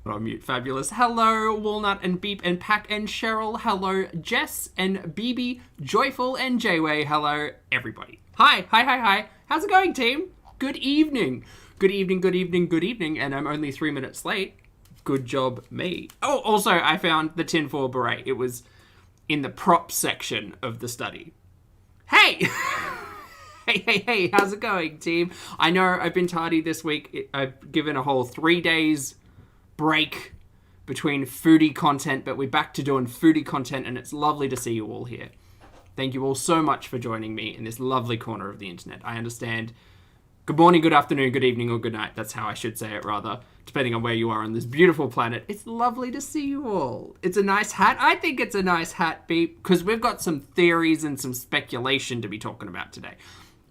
On mute. Fabulous. Hello, Walnut and Beep and Pack and Cheryl. Hello, Jess and BB, Joyful and Jayway. Hello, everybody. Hi. How's it going, team? Good evening. Good evening. And I'm only 3 minutes late. Good job, me. Oh, also, I found the tinfoil beret. It was in the prop section of the study. Hey! Hey, how's it going, team? I know I've been tardy this week. I've given a whole 3 days break between foodie content, but we're back to doing foodie content, and it's lovely to see you all here. Thank you all so much for joining me in this lovely corner of the internet. I understand. Good morning, good afternoon, good evening, or good night. That's how I should say it, rather, depending on where you are on this beautiful planet. It's lovely to see you all. It's a nice hat. I think it's a nice hat, Beep, because we've got some theories and some speculation to be talking about today.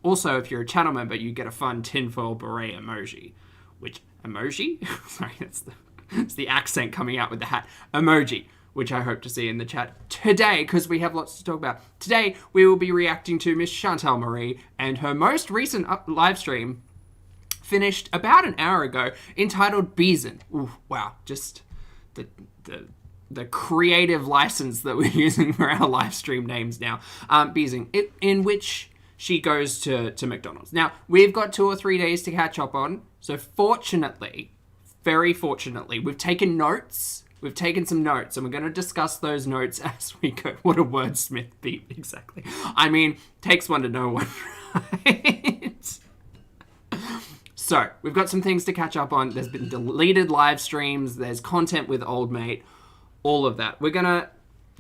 Also, if you're a channel member, you get a fun tinfoil beret emoji. Which, emoji? Sorry, it's the accent coming out with the hat. Emoji, which I hope to see in the chat today, because we have lots to talk about. Today, we will be reacting to Miss Chantal Marie and her most recent live stream, finished about an hour ago, entitled Beezin. Ooh, wow, just the creative license that we're using for our live stream names now. Beezin, in which she goes to McDonald's. Now, we've got 2 or 3 days to catch up on, so fortunately, very fortunately, we've taken notes. We've taken some notes, and we're going to discuss those notes as we go. What a wordsmith, Beep, exactly. I mean, takes one to know one, right? So, we've got some things to catch up on. There's been deleted live streams. There's content with old mate. All of that. We're going to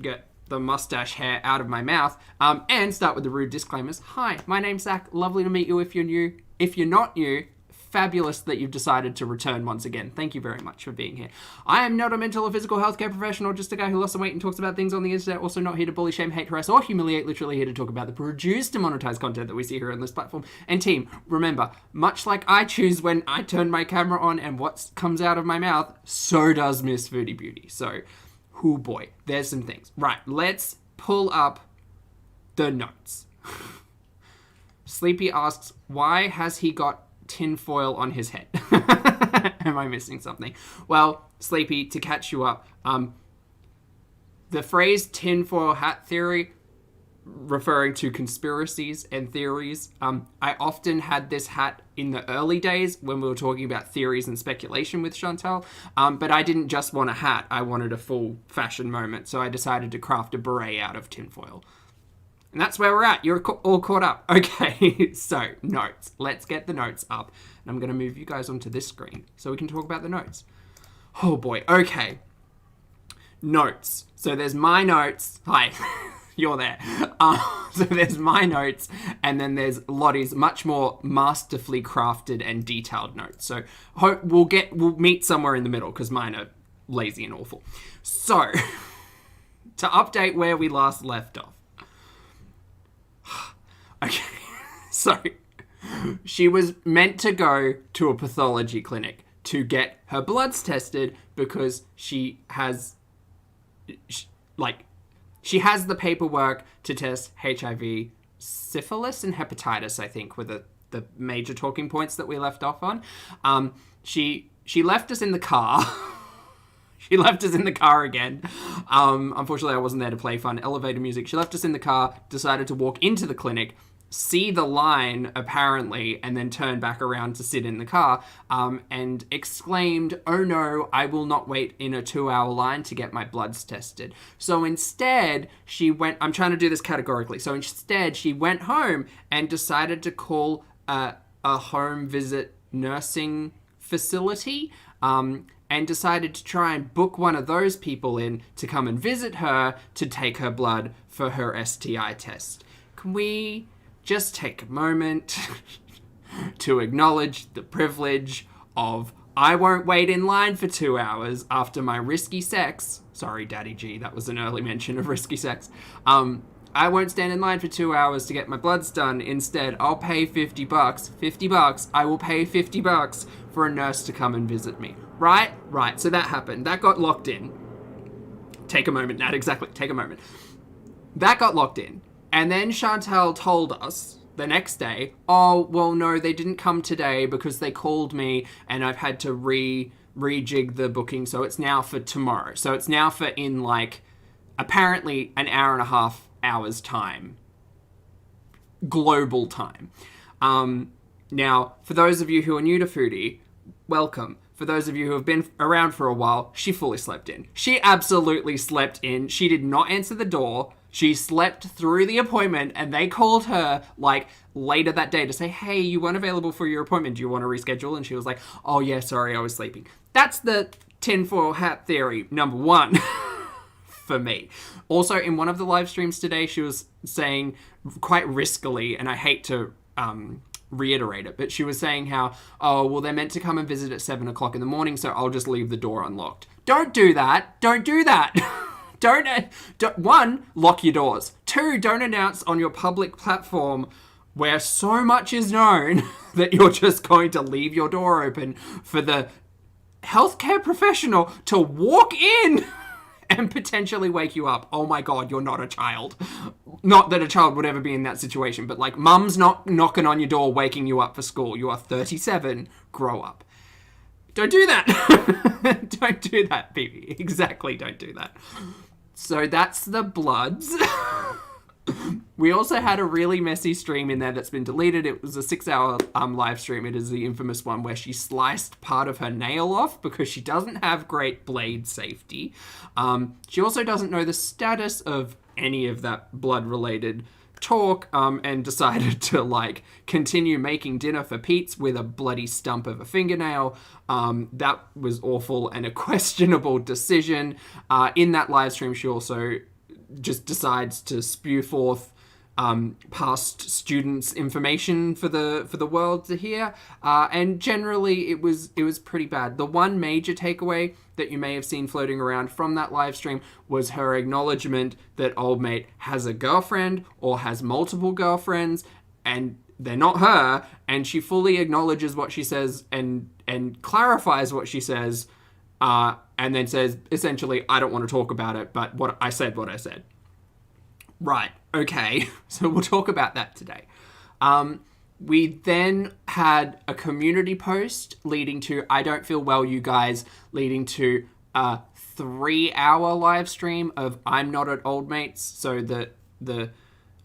get the mustache hair out of my mouth and start with the rude disclaimers. Hi, my name's Zach. Lovely to meet you if you're new. If you're not new, fabulous that you've decided to return once again. Thank you very much for being here. I am not a mental or physical healthcare professional, just a guy who lost some weight and talks about things on the internet. Also not here to bully, shame, hate, harass, or humiliate. Literally here to talk about the produced and monetized content that we see here on this platform. And team, remember, much like I choose when I turn my camera on and what comes out of my mouth, so does Miss Foodie Beauty. So, oh boy, there's some things. Right, let's pull up the notes. Sleepy asks, why has he got tinfoil on his head? Am I missing something? Well, Sleepy, to catch you up, the phrase tinfoil hat theory, referring to conspiracies and theories, I often had this hat in the early days when we were talking about theories and speculation with Chantal, but I didn't just want a hat, I wanted a full fashion moment, so I decided to craft a beret out of tinfoil. And that's where we're at. You're all caught up. Okay, so notes. Let's get the notes up. And I'm going to move you guys onto this screen so we can talk about the notes. Oh boy, okay. Notes. So there's my notes. Hi, you're there. So there's my notes, and then there's Lottie's much more masterfully crafted and detailed notes. So hope we'll meet somewhere in the middle because mine are lazy and awful. So, to update where we last left off. Okay, so she was meant to go to a pathology clinic to get her bloods tested because she has the paperwork to test HIV, syphilis, and hepatitis, I think, were the major talking points that we left off on. She left us in the car. She left us in the car again. Unfortunately, I wasn't there to play fun elevator music. She left us in the car, decided to walk into the clinic, see the line, apparently, and then turn back around to sit in the car, and exclaimed, "Oh no, I will not wait in a 2-hour line to get my bloods tested." So instead, she went, I'm trying to do this categorically, so instead she went home and decided to call a home visit nursing facility, and decided to try and book one of those people in to come and visit her to take her blood for her STI test. Can we just take a moment to acknowledge the privilege of I won't wait in line for 2 hours after my risky sex. Sorry, Daddy G, that was an early mention of risky sex. I won't stand in line for 2 hours to get my bloods done. Instead, I'll pay $50. $50. I will pay $50 for a nurse to come and visit me. Right? Right. So that happened. That got locked in. Take a moment, Nat. Exactly. Take a moment. That got locked in. And then Chantal told us the next day, oh, well, no, they didn't come today because they called me and I've had to rejig the booking, so it's now for tomorrow. So it's now for in like apparently an hour and a half hours time, global time. Now, for those of you who are new to Foodie, welcome. For those of you who have been around for a while, she fully slept in. She absolutely slept in. She did not answer the door. She slept through the appointment, and they called her, like, later that day to say, hey, you weren't available for your appointment. Do you want to reschedule? And she was like, oh, yeah, sorry, I was sleeping. That's the tinfoil hat theory, number one, for me. Also, in one of the live streams today, she was saying quite riskily, and I hate to reiterate it, but she was saying how, oh, well, they're meant to come and visit at 7 o'clock in the morning, so I'll just leave the door unlocked. Don't do that. Don't do that. Don't, one, lock your doors. Two, don't announce on your public platform where so much is known that you're just going to leave your door open for the healthcare professional to walk in and potentially wake you up. Oh my God, you're not a child. Not that a child would ever be in that situation, but like mum's not knocking on your door, waking you up for school. You are 37, grow up. Don't do that. Don't do that, baby. Exactly, don't do that. So that's the Bloods. We also had a really messy stream in there that's been deleted. It was a 6-hour live stream. It is the infamous one where she sliced part of her nail off because she doesn't have great blade safety. She also doesn't know the status of any of that blood-related talk and decided to, like, continue making dinner for Pete's with a bloody stump of a fingernail. That was awful and a questionable decision. In that live stream, she also just decides to spew forth past students' information for the world to hear, and generally it was pretty bad. The one major takeaway that you may have seen floating around from that live stream was her acknowledgement that old mate has a girlfriend or has multiple girlfriends, and they're not her, and she fully acknowledges what she says and clarifies what she says, and then says, essentially, I don't want to talk about it, but what I said. Right, okay, so we'll talk about that today. We then had a community post leading to I don't feel well, you guys, leading to a 3-hour live stream of I'm not at old mates. So the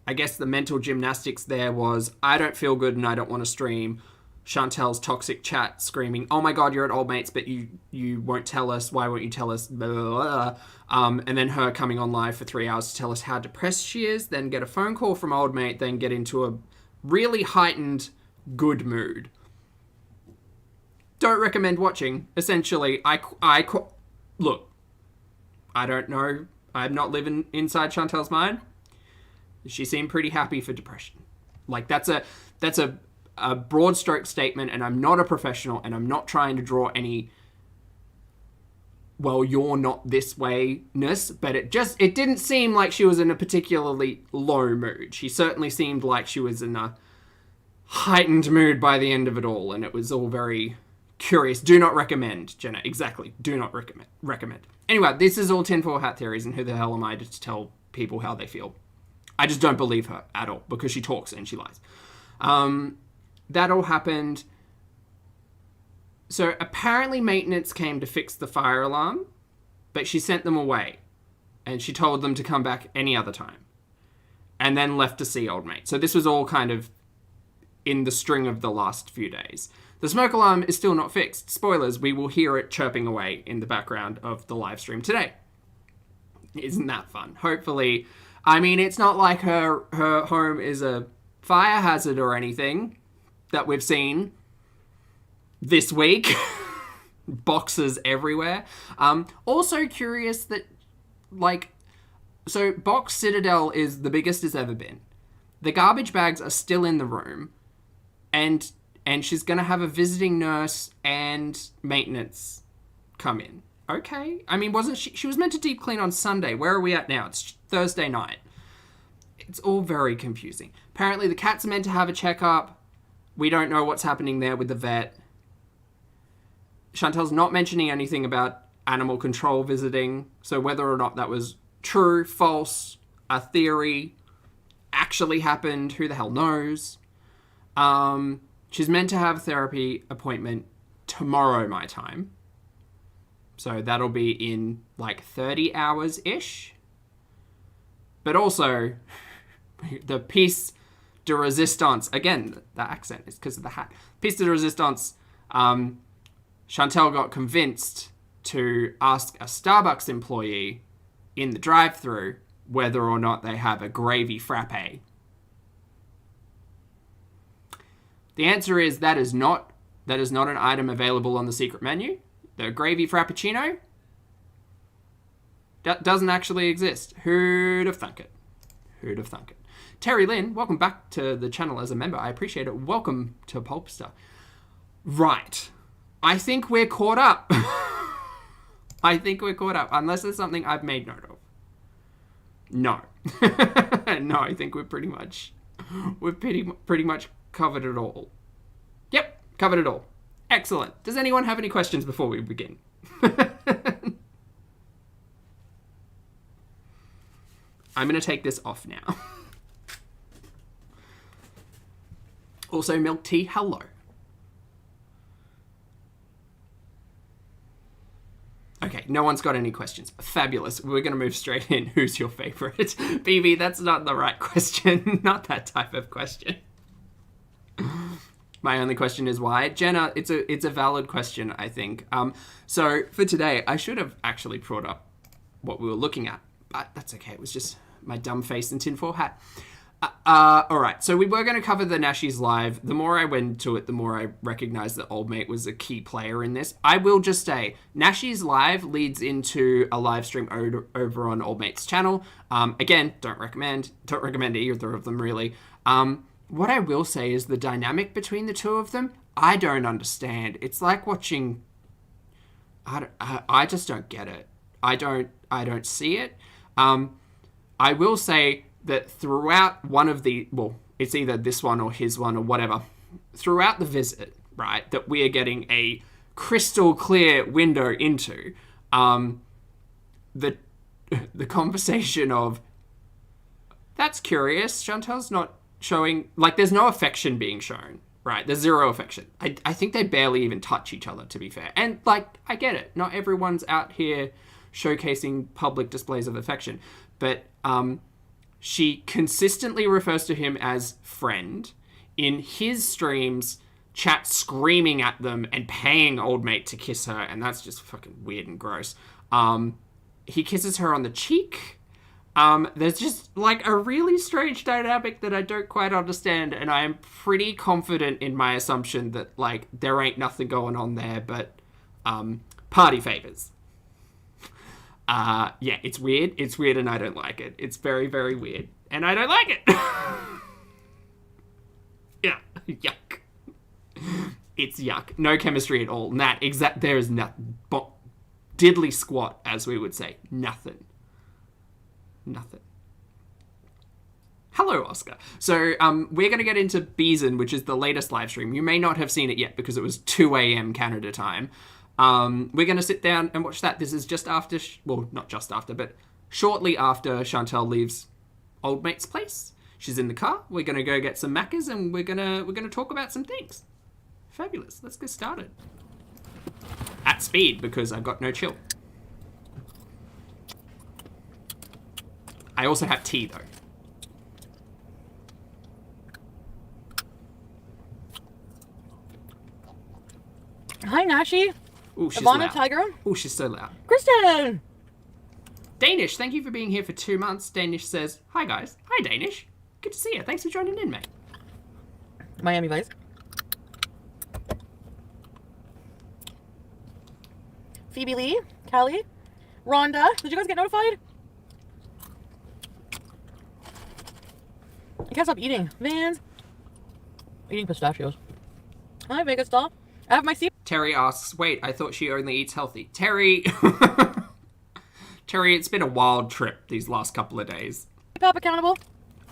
I guess the mental gymnastics there was I don't feel good and I don't want to stream. Chantel's toxic chat screaming, oh my God, you're at old mates, but you won't tell us. Why won't you tell us? Blah, blah, blah. And then her coming on live for 3 hours to tell us how depressed she is, then get a phone call from old mate, then get into a really heightened good mood. Don't recommend watching. Essentially, look, I don't know. I'm not living inside Chantel's mind. She seemed pretty happy for depression. Like, that's a broad stroke statement, and I'm not a professional, and I'm not trying to draw any, well, you're not this way-ness, but it didn't seem like she was in a particularly low mood. She certainly seemed like she was in a heightened mood by the end of it all, and it was all very curious. Do not recommend, Jenna. Exactly. Do not recommend. Anyway, this is all tinfoil hat theories, and who the hell am I to tell people how they feel? I just don't believe her at all, because she talks and she lies. That all happened. So apparently maintenance came to fix the fire alarm, but she sent them away. And she told them to come back any other time. And then left to see old mate. So this was all kind of in the string of the last few days. The smoke alarm is still not fixed. Spoilers, we will hear it chirping away in the background of the live stream today. Isn't that fun? Hopefully. I mean, it's not like her home is a fire hazard or anything that we've seen this week. Boxes everywhere. Also curious that, like, so Box Citadel is the biggest it's ever been. The garbage bags are still in the room, and she's going to have a visiting nurse and maintenance come in. Okay. I mean, wasn't she was meant to deep clean on Sunday. Where are we at now? It's Thursday night. It's all very confusing. Apparently the cats are meant to have a checkup. We don't know what's happening there with the vet. Chantel's not mentioning anything about animal control visiting. So whether or not that was true, false, a theory, actually happened, who the hell knows? She's meant to have a therapy appointment tomorrow, my time. So that'll be in like 30 hours-ish. But also, the piece de resistance, again, the accent is because of the hat. Piece de resistance, Chantel got convinced to ask a Starbucks employee in the drive-thru whether or not they have a gravy frappe. The answer is that is not an item available on the secret menu. The gravy frappuccino doesn't actually exist. Who'd have thunk it? Who'd have thunk it? Terry Lynn, welcome back to the channel as a member. I appreciate it. Welcome to Pulpster. Right. I think we're caught up. I think we're caught up. Unless there's something I've made note of. No. No, I think we've pretty much covered it all. Yep, covered it all. Excellent. Does anyone have any questions before we begin? I'm going to take this off now. Also, Milk Tea, hello. Okay, no one's got any questions. Fabulous. We're going to move straight in. Who's your favorite? BB, that's not the right question. Not that type of question. My only question is why. Jenna, it's a valid question, I think. So for today, I should have actually brought up what we were looking at, but that's okay. It was just my dumb face and tinfoil hat. All right, so we were going to cover the Nashies live. The more I went to it, the more I recognized that Old Mate was a key player in this. I will just say, Nashies live leads into a live stream over on Old Mate's channel. Again, don't recommend either of them really. What I will say is the dynamic between the two of them, I don't understand. It's like watching. I just don't get it. I don't see it. I will say that throughout one of the, well, it's either this one or his one or whatever, throughout the visit, right, that we are getting a crystal clear window into, the conversation of, that's curious, Chantel's not showing, like, there's no affection being shown, right? There's zero affection. I think they barely even touch each other, to be fair. And, like, I get it. Not everyone's out here showcasing public displays of affection. But, she consistently refers to him as friend. In his streams, chat screaming at them and paying Old Mate to kiss her, and that's just fucking weird and gross. He kisses her on the cheek. There's just, like, a really strange dynamic that I don't quite understand, and I am pretty confident in my assumption that, like, there ain't nothing going on there but party favors. Yeah, it's weird. It's weird and I don't like it. It's very, very weird. And I don't like it. Yeah, yuck. It's yuck. No chemistry at all. There is nothing. Diddly squat, as we would say. Nothing. Hello, Oscar. So, we're going to get into Beezin, which is the latest live stream. You may not have seen it yet because it was 2 a.m. Canada time. We're going to sit down and watch that. This is just after, well, not just after, but shortly after Chantel leaves Old Mate's place. She's in the car. We're going to go get some Maccas and we're going to talk about some things. Fabulous. Let's get started. At speed because I've got no chill. I also have tea though. Hi, Nashi. Ooh, she's Ivana, loud. Tiger. Ooh, she's so loud. Kristen. Danish, thank you for being here for 2 months. Danish says, hi guys. Hi, Danish. Good to see you. Thanks for joining in, mate. Miami Vice. Phoebe Lee. Callie. Rhonda. Did you guys get notified? I can't stop eating. Vans. Eating pistachios. Hi, Vegas doll. I have my seat. Terry asks, wait, I thought she only eats healthy. Terry, Terry, it's been a wild trip these last couple of days. Pop accountable.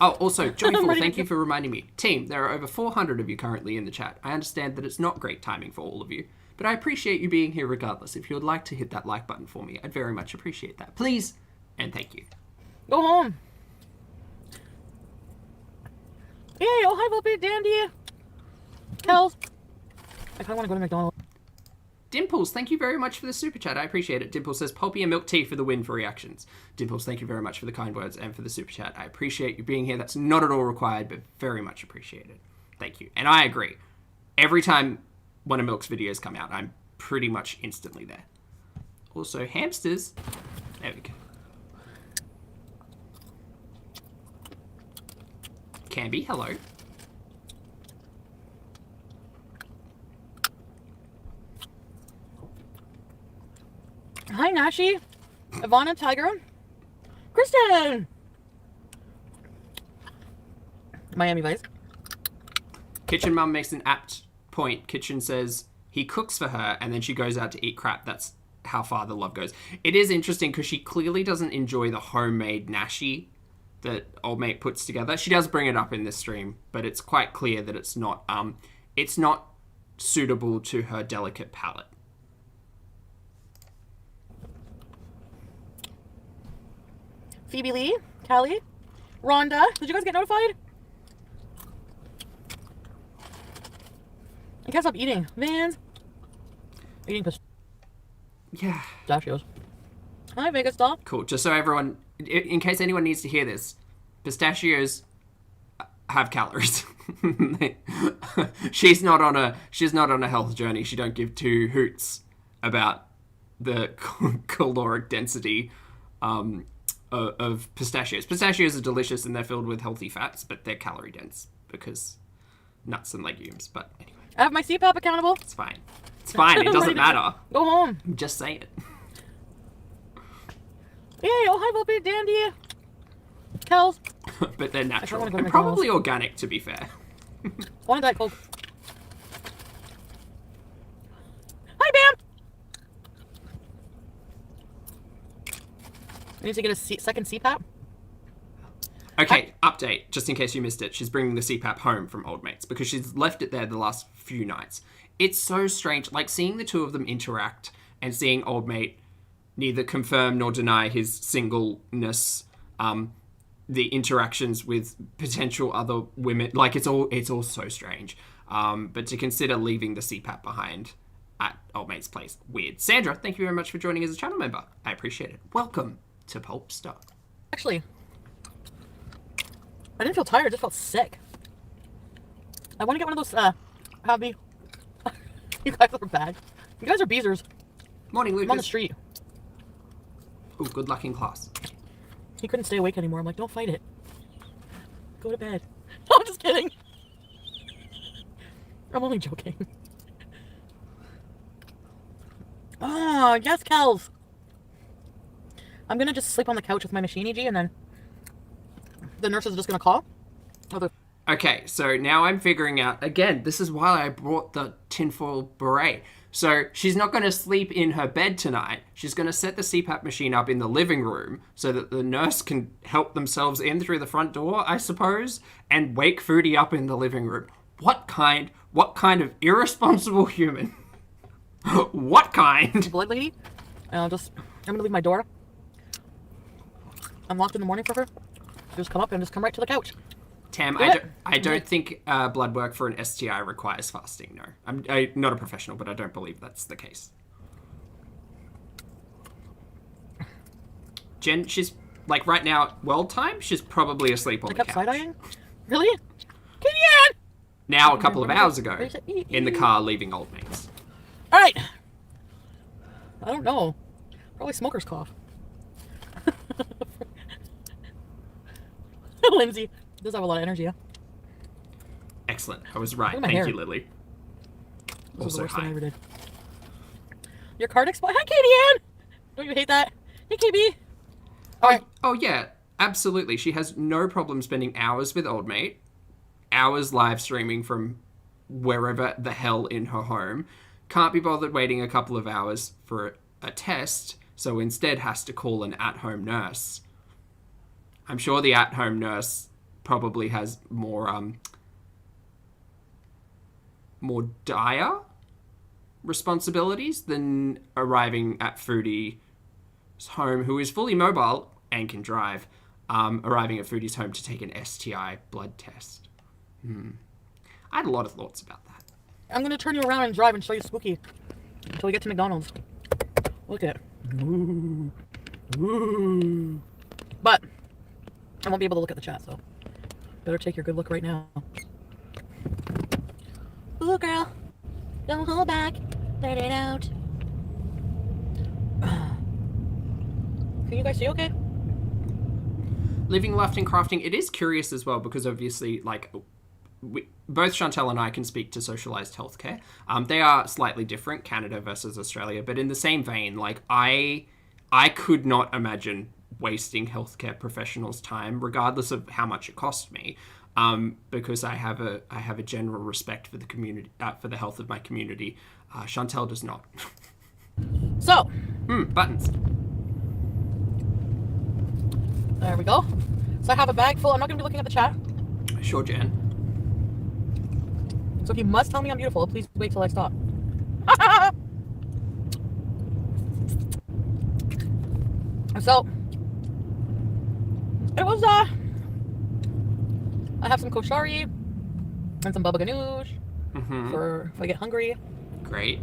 Oh, also, Joyful, thank you for reminding me. Team, there are over 400 of you currently in the chat. I understand that it's not great timing for all of you, but I appreciate you being here regardless. If you would like to hit that like button for me, I'd very much appreciate that. Please, and thank you. Go home. Yay, oh hi, Pulpy, Dandy. Hells. I kind of want to go to McDonald's. Dimples, thank you very much for the super chat. I appreciate it. Dimples says, Pulpy and milk tea for the win for reactions. Dimples, thank you very much for the kind words and for the super chat. I appreciate you being here. That's not at all required, but very much appreciated. Thank you. And I agree. Every time one of Milk's videos come out, I'm pretty much instantly there. Also, hamsters. There we go. Canby, hello. Hi, Nashi. Ivana, Tiger. Kristen. Miami Vice. Kitchen Mum makes an apt point. Kitchen says he cooks for her and then she goes out to eat crap. That's how far the love goes. It is interesting because she clearly doesn't enjoy the homemade Nashi that old mate puts together. She does bring it up in this stream, but it's quite clear that it's not suitable to her delicate palate. Phoebe Lee, Callie, Rhonda. Did you guys get notified? I can't stop eating. Vans. Eating pistachios. Hi, Vegas doll. Cool. Just so everyone, in case anyone needs to hear this, pistachios have calories. She's not on a health journey. She don't give two hoots about the caloric density of pistachios. Pistachios are delicious and they're filled with healthy fats, but they're calorie dense because nuts and legumes. But anyway. I have my CPAP accountable. It's fine. It's fine. It doesn't matter. Go home. I'm just saying it. Yay, oh hi Pulpy, Dandy. Kels. But they're natural. Go to And McDonald's. probably organic, to be fair. One Diet Coke. Hi, Bam. I need to get a second CPAP. Okay, update, just in case you missed it. She's bringing the CPAP home from Old Mates because she's left it there the last few nights. It's so strange, like seeing the two of them interact and seeing Old Mate neither confirm nor deny his singleness, the interactions with potential other women, like it's all so strange. But to consider leaving the CPAP behind at Old Mate's place, weird. Sandra, thank you very much for joining as a channel member. I appreciate it. Welcome to Pulpstar. Actually, I didn't feel tired, I just felt sick. I want to get one of those, hobby. You guys are bad. You guys are beezers. Morning, Lucas. I'm on the street. Ooh, good luck in class. He couldn't stay awake anymore. I'm like, don't fight it. Go to bed. I'm just kidding. I'm only joking. Ah, yes, Kels. I'm gonna just sleep on the couch with my machine EG and then the nurse is just gonna call. Okay, so now I'm figuring out, again, this is why I brought the tinfoil beret. So she's not going to sleep in her bed tonight. She's going to set the CPAP machine up in the living room so that the nurse can help themselves in through the front door, I suppose, and wake Foodie up in the living room. What kind of irresponsible human? What kind? Blood lady. I'm gonna leave my door unlocked in the morning for her. Just come up and just come right to the couch. Tam, I don't think blood work for an STI requires fasting, no. I'm not a professional, but I don't believe that's the case. Jen, she's, like, right now, world time, she's probably asleep on the couch. Side-eyeing? Really? Gideon! Now, a couple of hours ago, in the car leaving Old Mates. Alright! I don't know. Probably smoker's cough. Lindsay does have a lot of energy, yeah? Excellent. I was right. Look at my Thank hair. you, Lily. This was Also, the worst thing I hi. ever did. Your card expired. Hi, Katie Ann! Don't you hate that? Hey, KB! Alright. Oh, yeah. Absolutely. She has no problem spending hours with Old Mate, hours live streaming from wherever the hell in her home, can't be bothered waiting a couple of hours for a test, so instead has to call an at-home nurse. I'm sure the at-home nurse probably has more dire responsibilities than arriving at Foodie's home, who is fully mobile and can drive, arriving at Foodie's home to take an STI blood test. I had a lot of thoughts about that. I'm gonna turn you around and drive and show you Spooky. until we get to McDonald's. Look at it. Ooh. Ooh. But I won't be able to look at the chat, so better take your good look right now. Ooh, girl. Don't hold back. Let it out. Can you guys see okay? Living, left, and crafting. It is curious as well because obviously, like, both Chantel and I can speak to socialized healthcare. They are slightly different, Canada versus Australia, but in the same vein, like, I could not imagine wasting healthcare professionals' time, regardless of how much it cost me, because I have a general respect for the community, for the health of my community. Chantel does not. So, buttons. There we go. So I have a bag full. I'm not going to be looking at the chat. Sure, Jen. So if you must tell me I'm beautiful, please wait till I stop. So, it was, I have some koshari and some baba ganoush for if I get hungry. Great.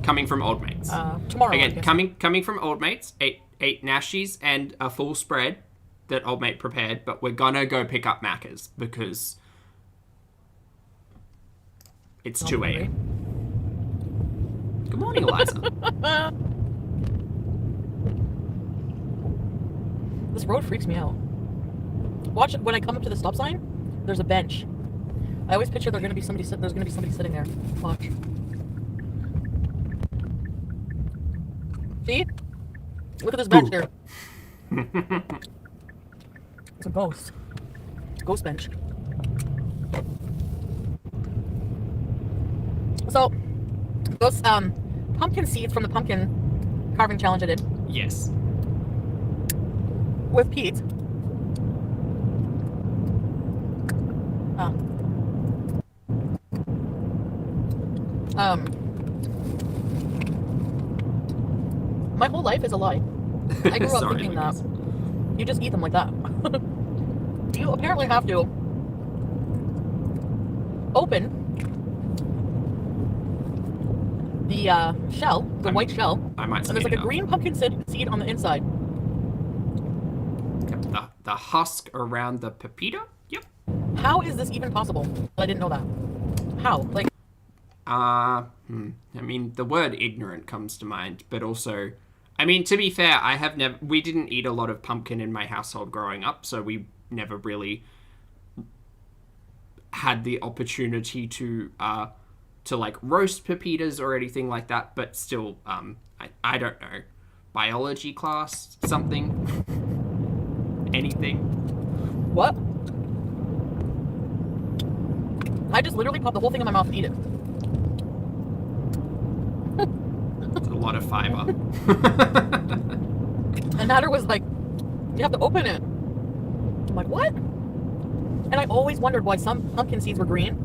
Coming from Old Mates. Tomorrow. Again, coming from Old Mates, ate Nashies and a full spread that Old Mate prepared, but we're gonna go pick up Macca's because it's 2 a.m. Good morning, Eliza. This road freaks me out. Watch it when I come up to the stop sign. There's a bench. I always picture there's gonna be somebody sitting there. Watch. See? Look at this bench there. It's a ghost. Ghost bench. So, those pumpkin seeds from the pumpkin carving challenge I did. Yes. With Pete. My whole life is a lie. I grew up thinking that you just eat them like that. You apparently have to open the shell, the white shell. I might. And there's like a green pumpkin seed on the inside. The husk around the pepita. Yep. How is this even possible? I didn't know that. How? Like. I mean, the word ignorant comes to mind, but also, I mean, to be fair, we didn't eat a lot of pumpkin in my household growing up, so we never really had the opportunity to like roast pepitas or anything like that, but still, I don't know, biology class, something, anything. What? I just literally pop the whole thing in my mouth and eat it. It's a lot of fiber. And Natter was like, you have to open it. I'm like, what? And I always wondered why some pumpkin seeds were green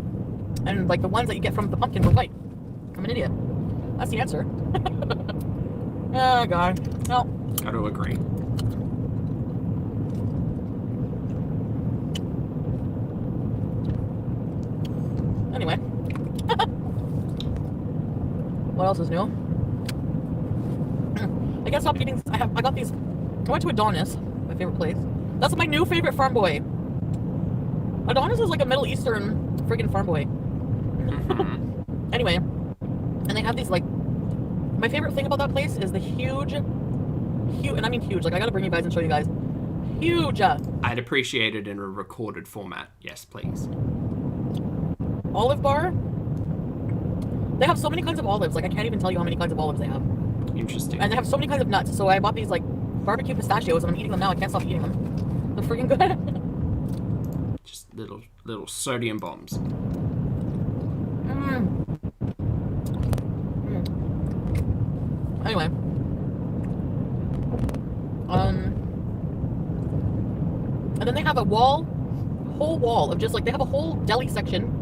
and like the ones that you get from the pumpkin were white. I'm an idiot. That's the answer. Oh, God. No. Got to agree. Anyway. What else is new? I guess stop eating. I got these. I went to Adonis, my favorite place. That's my new favorite farm boy. Adonis is like a Middle Eastern friggin' farm boy. Anyway, and they have these like. My favorite thing about that place is the huge, and I mean huge. Like I gotta bring you guys and show you guys. Huge. I'd appreciate it in a recorded format. Yes, please. Olive bar. They have so many kinds of olives. Like I can't even tell you how many kinds of olives they have. Interesting. And they have so many kinds of nuts. So I bought these like barbecue pistachios, and I'm eating them now. I can't stop eating them. They're freaking good. Just little sodium bombs. Anyway. And then they have a whole wall of just like, they have a whole deli section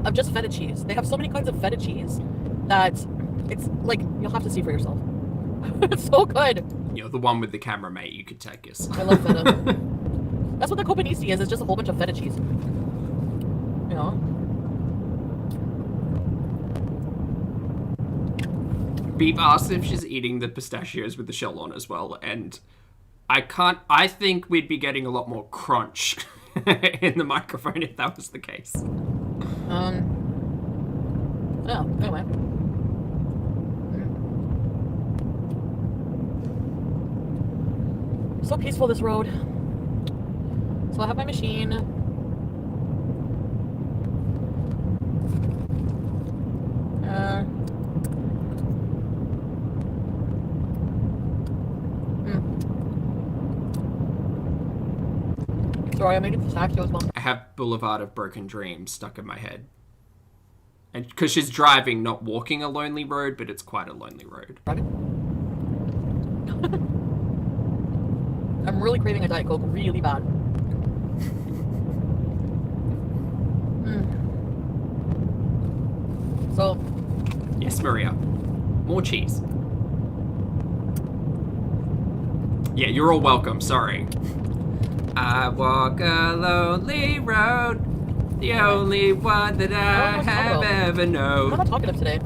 of just feta cheese. They have so many kinds of feta cheese that it's like, you'll have to see for yourself. It's so good. You know, the one with the camera, mate, you could take us. I love feta. That's what the Copenisi is. It's just a whole bunch of feta cheese. You know? Beep asks if she's eating the pistachios with the shell on as well, and I think we'd be getting a lot more crunch in the microphone if that was the case. Yeah, anyway. So peaceful, this road. So I have my machine. Sorry, I made it pistachio as well. I have Boulevard of Broken Dreams stuck in my head. And because she's driving, not walking a lonely road, but it's quite a lonely road. I'm really craving a Diet Coke really bad. So. Yes, Maria. More cheese. Yeah, you're all welcome. Sorry. I walk a lonely road, the only one that I have ever known. I'm not talkative today.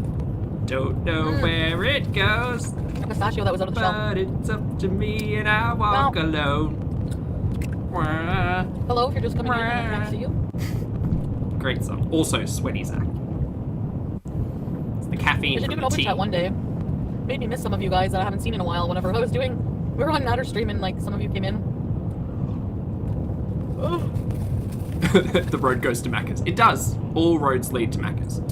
Don't know where it goes, A pistachio that was out of the shell. but it's up to me and I walk alone. Hello, if you're just coming in, I can't see you. Great song. Also, Sweaty Zach. It's the caffeine from the tea. Chat one day. Made me miss some of you guys that I haven't seen in a while. Whenever we were on Natter stream and like some of you came in. The road goes to Macca's. It does. All roads lead to Macca's.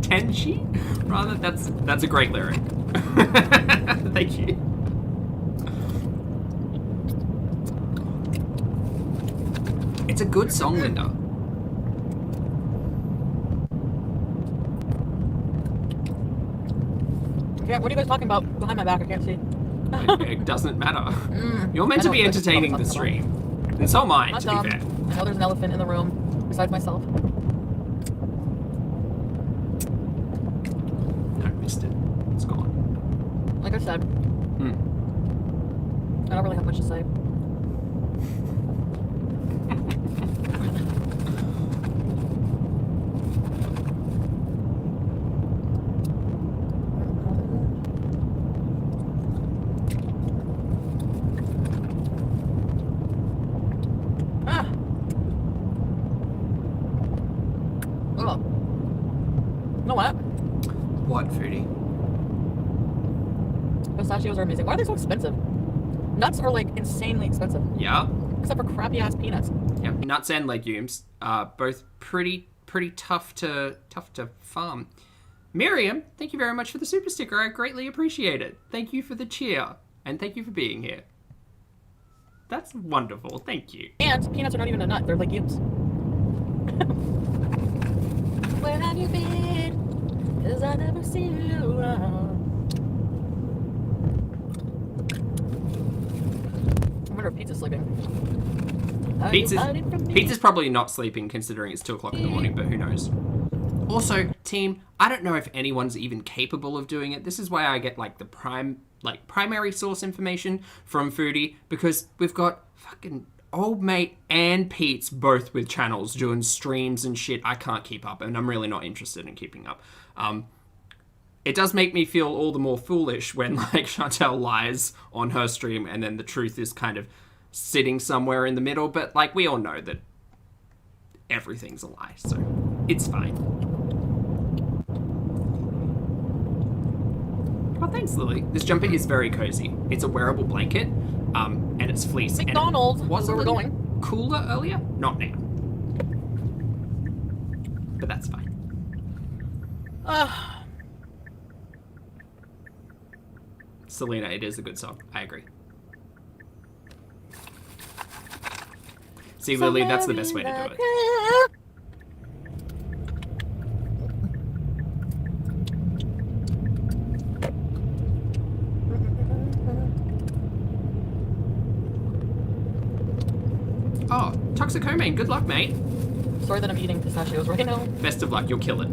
Tenchi? Rather, that's a great lyric. Thank you. It's a good song, Linda. Yeah, what are you guys talking about behind my back? I can't see. It doesn't matter. You're meant to be entertaining the stream. And so am I, to be fair. I know there's an elephant in the room besides myself. No, missed it. It's gone. Like I said, I don't really have much to say. What, Foodie? Pistachios are amazing. Why are they so expensive? Nuts are like insanely expensive. Yeah. Except for crappy ass peanuts. Yeah, nuts and legumes are both pretty tough to farm. Miriam, thank you very much for the super sticker. I greatly appreciate it. Thank you for the cheer, and thank you for being here. That's wonderful. Thank you. And peanuts are not even a nut; they're legumes. Where have you been? 'Cause I never see you around. I wonder if Pizza's sleeping. Pizza's probably not sleeping considering it's 2 o'clock in the morning, but who knows. Also, team, I don't know if anyone's even capable of doing it. This is why I get like the primary source information from Foodie, because we've got fucking old mate and Pete's both with channels doing streams and shit. I can't keep up, and I'm really not interested in keeping up. It does make me feel all the more foolish when like Chantel lies on her stream and then the truth is kind of sitting somewhere in the middle, but like we all know that everything's a lie, so it's fine. Oh, thanks, Lily. This jumper is very cozy. It's a wearable blanket, and it's fleece. McDonald's, was where we're going. Cooler earlier? Not now. But that's fine. Selena, it is a good song. I agree. See, Lily, that's the best way to do it. Oh, Toxicomane, good luck, mate. Sorry that I'm eating pistachios right now. Best of luck, you'll kill it.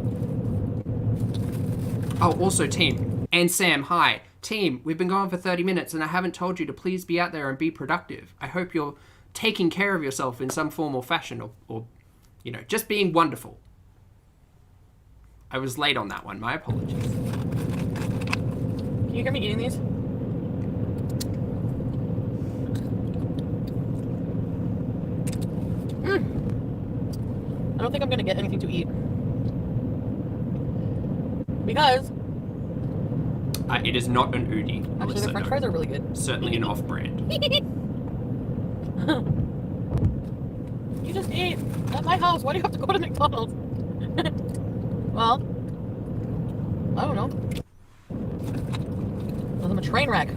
Oh, also, team. And Sam, hi. Team, we've been going for 30 minutes and I haven't told you to please be out there and be productive. I hope you're taking care of yourself in some form or fashion, or You know, just being wonderful. I was late on that one. My apologies. Can you hear me eating these? I don't think I'm gonna get anything to eat. Because it is not an Udi. actually the french fries are really good. Certainly an off-brand. You just ate at my house. Why do you have to go to McDonald's? Well, I don't know. Because I'm a train wreck.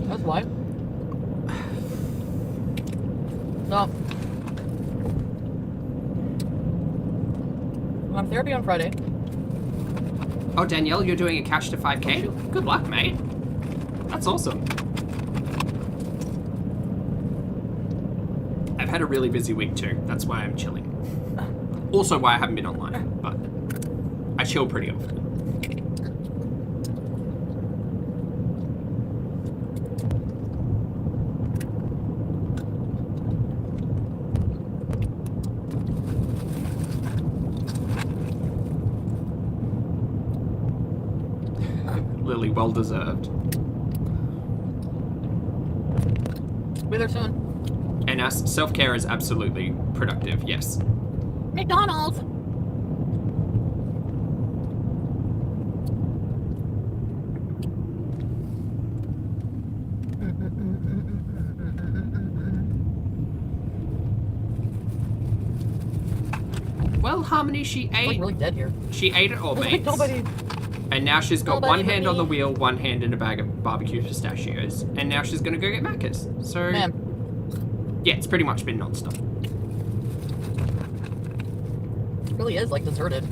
That's why. So, I'm on therapy on Friday. Oh, Danielle, you're doing a cash to 5K? Oh, good luck, mate. That's awesome. I've had a really busy week too. That's why I'm chilling. Also why I haven't been online, but I chill pretty often. Lily, well deserved. Be there soon. And us, self-care is absolutely productive, yes. McDonald's! Well, Harmony, she It's ate. like really dead here. She ate it all, There's mates. like nobody. And now she's got Nobody one but hand on the me. wheel, one hand in a bag of barbecue pistachios, and now she's gonna go get Macca's. So, Man, yeah, it's pretty much been non-stop. it really is like deserted.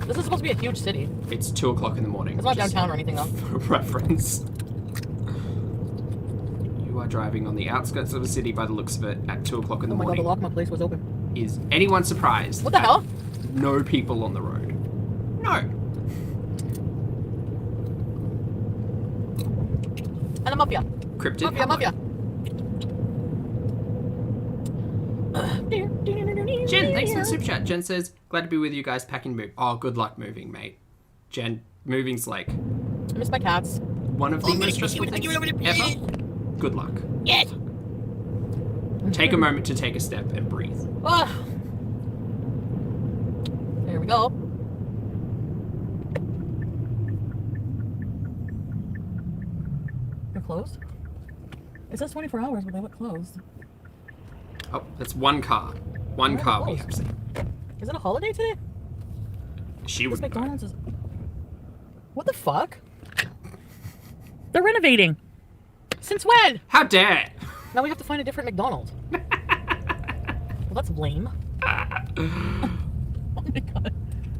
This is supposed to be a huge city. It's 2 o'clock in the morning. It's not just downtown or anything though. for reference. You are driving on the outskirts of a city by the looks of it at 2 o'clock in the Oh my god, morning. the Lockma place was open. Is anyone surprised? What the that hell? No people on the road. No. And I'm up here. Cryptid. I'm up here. Jen, thanks for the super chat. Jen says, glad to be with you guys packing move. Oh, good luck moving, mate. Jen, moving's like I miss my cats. one of the most stressful things ever. Good luck. Yes. Take a moment to take a step and breathe. There we go. They're closed? It says 24 hours, but they look closed. Oh, that's one car. One Where are car they we closed? have seen. Is it a holiday today? She This would. McDonald's is... What the fuck? They're renovating. Since when? How dare! Now we have to find a different McDonald's. Well, that's lame. Oh my god.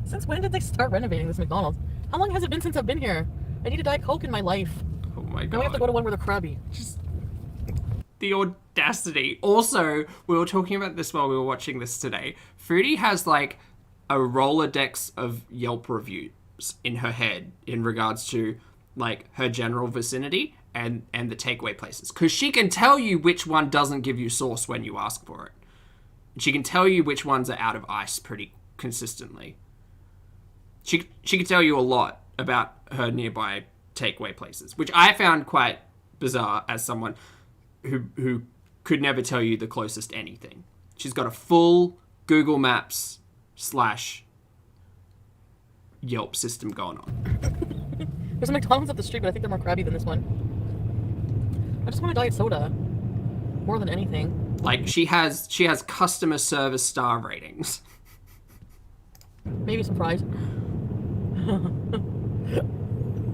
Since when did they start renovating this McDonald's? How long has it been since I've been here? I need a Diet Coke in my life. Oh my Now we have to go god. to one where they're crabby. The audacity. Also, we were talking about this while we were watching this today. Foodie has like a Rolodex of Yelp reviews in her head in regards to like her general vicinity and the takeaway places. Because she can tell you which one doesn't give you sauce when you ask for it. She can tell you which ones are out of ice pretty consistently. She can tell you a lot about her nearby takeaway places, which I found quite bizarre as someone who could never tell you the closest anything. She's got a full Google Maps / Yelp system going on. There's a McDonald's up the street, but I think they're more crabby than this one. I just want a diet soda. More than anything. Like she has customer service star ratings. Maybe some fries.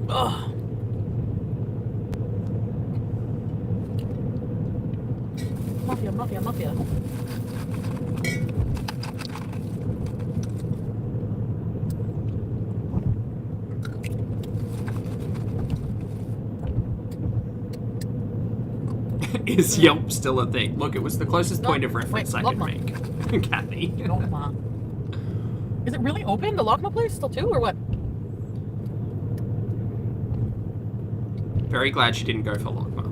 Ugh. Mafia. Is Yelp still a thing? Look, it was the closest point of reference I could Lockma. make. Kathy. Lockma. Is it really open? The Lockma place still too, or what? Very glad she didn't go for Lockma.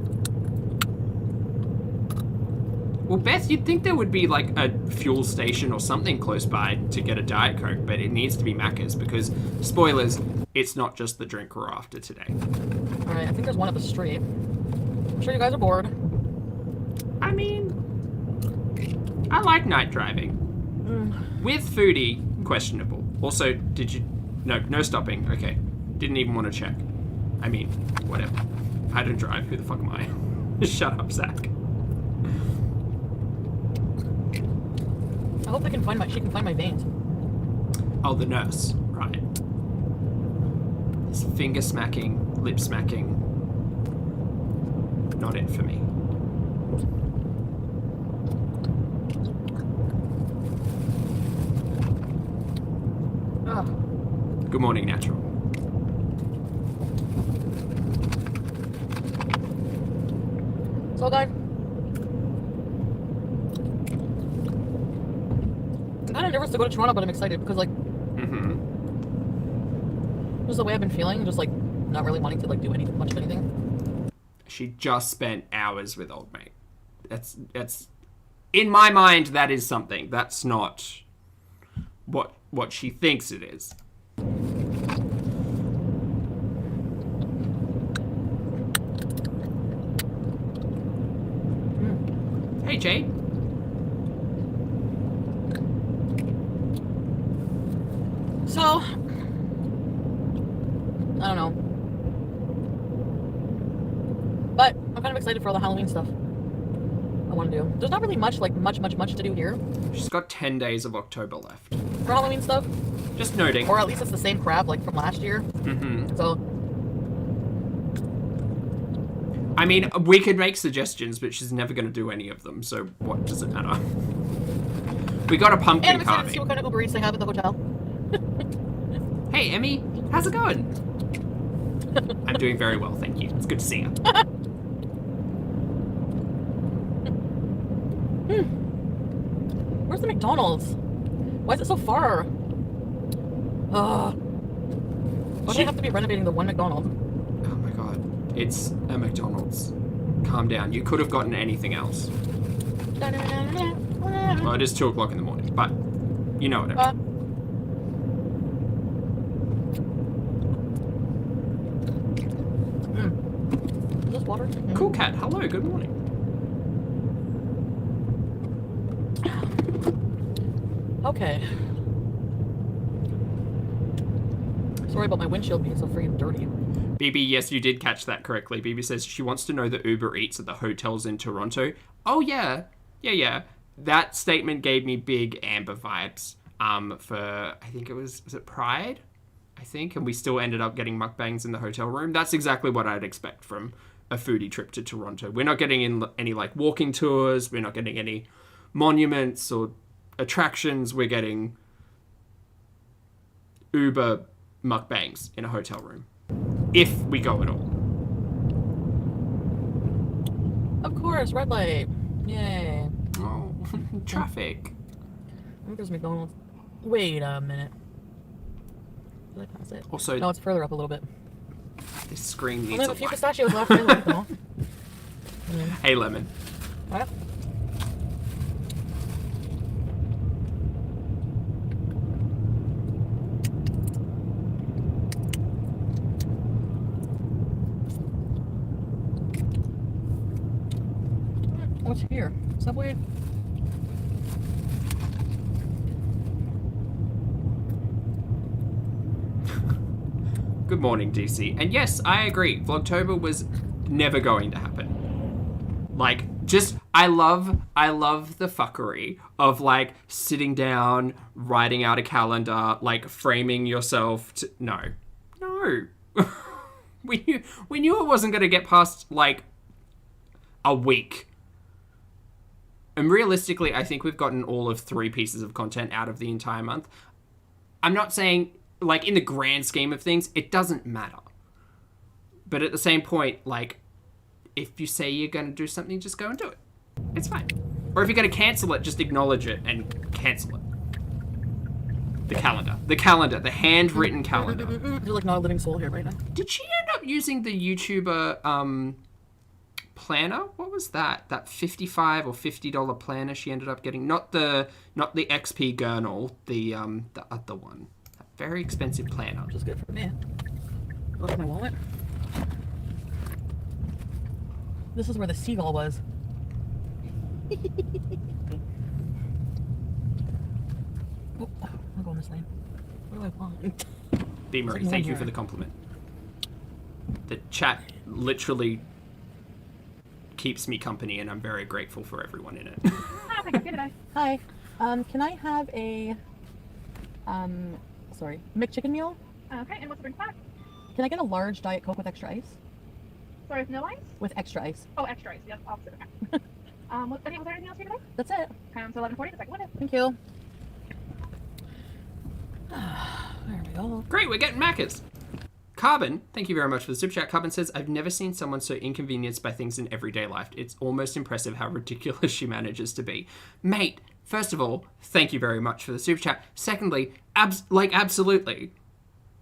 Well, Beth, you'd think there would be like a fuel station or something close by to get a Diet Coke, but it needs to be Macca's because, spoilers, it's not just the drink we're after today. Alright, I think there's one up the street. I'm sure you guys are bored. I mean, I like night driving. With Foodie, questionable. Also, did you... No stopping. Okay. Didn't even want to check. I mean, whatever. I don't drive. Who the fuck am I? Shut up, Zach. I hope she can find my veins. Oh, the nurse. Right. This finger smacking, lip smacking. Not it for me. Good morning, Natural. So, guys, I'm kind of nervous to go to Toronto, but I'm excited because, like, just the way I've been feeling, just like not really wanting to like do much of anything. She just spent hours with old mate. That's in my mind. That is something. That's not what she thinks it is. Hey, Jade. So, I don't know. But I'm kind of excited for all the Halloween stuff I want to do. There's not really much to do here. She's got 10 days of October left. For Halloween stuff. Just noting. Or at least it's the same crap like from last year. So, I mean, we could make suggestions, but she's never going to do any of them, so what does it matter? We got a pumpkin and I'm excited to carving. see what kind of Uber Eats they have at the hotel. Hey, Emmy, how's it going? I'm doing very well, thank you. It's good to see you. Where's the McDonald's? Why is it so far? Why do they have to be renovating the one McDonald's? Oh my god. It's a McDonald's. Calm down. You could have gotten anything else. Well, it is 2 o'clock in the morning, but you know what I mean. Is this water? Cool Cat, hello, good morning. Okay. Sorry about my windshield being so freaking dirty. BB, yes, you did catch that correctly. BB says she wants to know the Uber Eats at the hotels in Toronto. Oh, yeah. Yeah. That statement gave me big Amber vibes for, I think was it Pride? I think, and we still ended up getting mukbangs in the hotel room. That's exactly what I'd expect from a foodie trip to Toronto. We're not getting in any, like, walking tours. We're not getting any monuments or attractions. We're getting Uber mukbangs in a hotel room. If we go at all. Of course, red light. Yay. Oh, traffic. I think there's McDonald's. Wait a minute. Did I pass it? Also, no, it's further up a little bit. This screen needs I have a few light. pistachios left. I like them all. Hey, Lemon. What? What's here? Subway? Good morning, DC. And yes, I agree. Vlogtober was never going to happen. Like, just, I love the fuckery of, like, sitting down, writing out a calendar, like, framing yourself to... No. We knew it wasn't going to get past, like, a week. And realistically, I think we've gotten all of 3 pieces of content out of the entire month. I'm not saying, like, in the grand scheme of things, it doesn't matter. But at the same point, like, if you say you're going to do something, just go and do it. It's fine. Or if you're going to cancel it, just acknowledge it and cancel it. The calendar, the handwritten calendar. You're like not a living soul here right now. Did she end up using the YouTuber, planner. What was that? That $55 or $50 planner she ended up getting. Not the XP Gurnal, the other one. That very expensive planner. Which is good for me. Look at my wallet. This is where the seagull was. Oh, I'll go on this lane. What do I want? B. Marie, thank you for the compliment. The chat literally keeps me company, and I'm very grateful for everyone in it. Hi. Can I have a McChicken meal? Okay, and what's the drink pack? Can I get a large Diet Coke with extra ice? Sorry, with no ice? With extra ice. Oh, extra ice. Yep, opposite. Okay. Was there anything else here today? That's it. So 11:40, the second window. Thank you. There we go. Great, we're getting Macca's. Carbon, thank you very much for the super chat. Carbon says, I've never seen someone so inconvenienced by things in everyday life. It's almost impressive how ridiculous she manages to be. Mate, first of all, thank you very much for the super chat. Secondly, absolutely.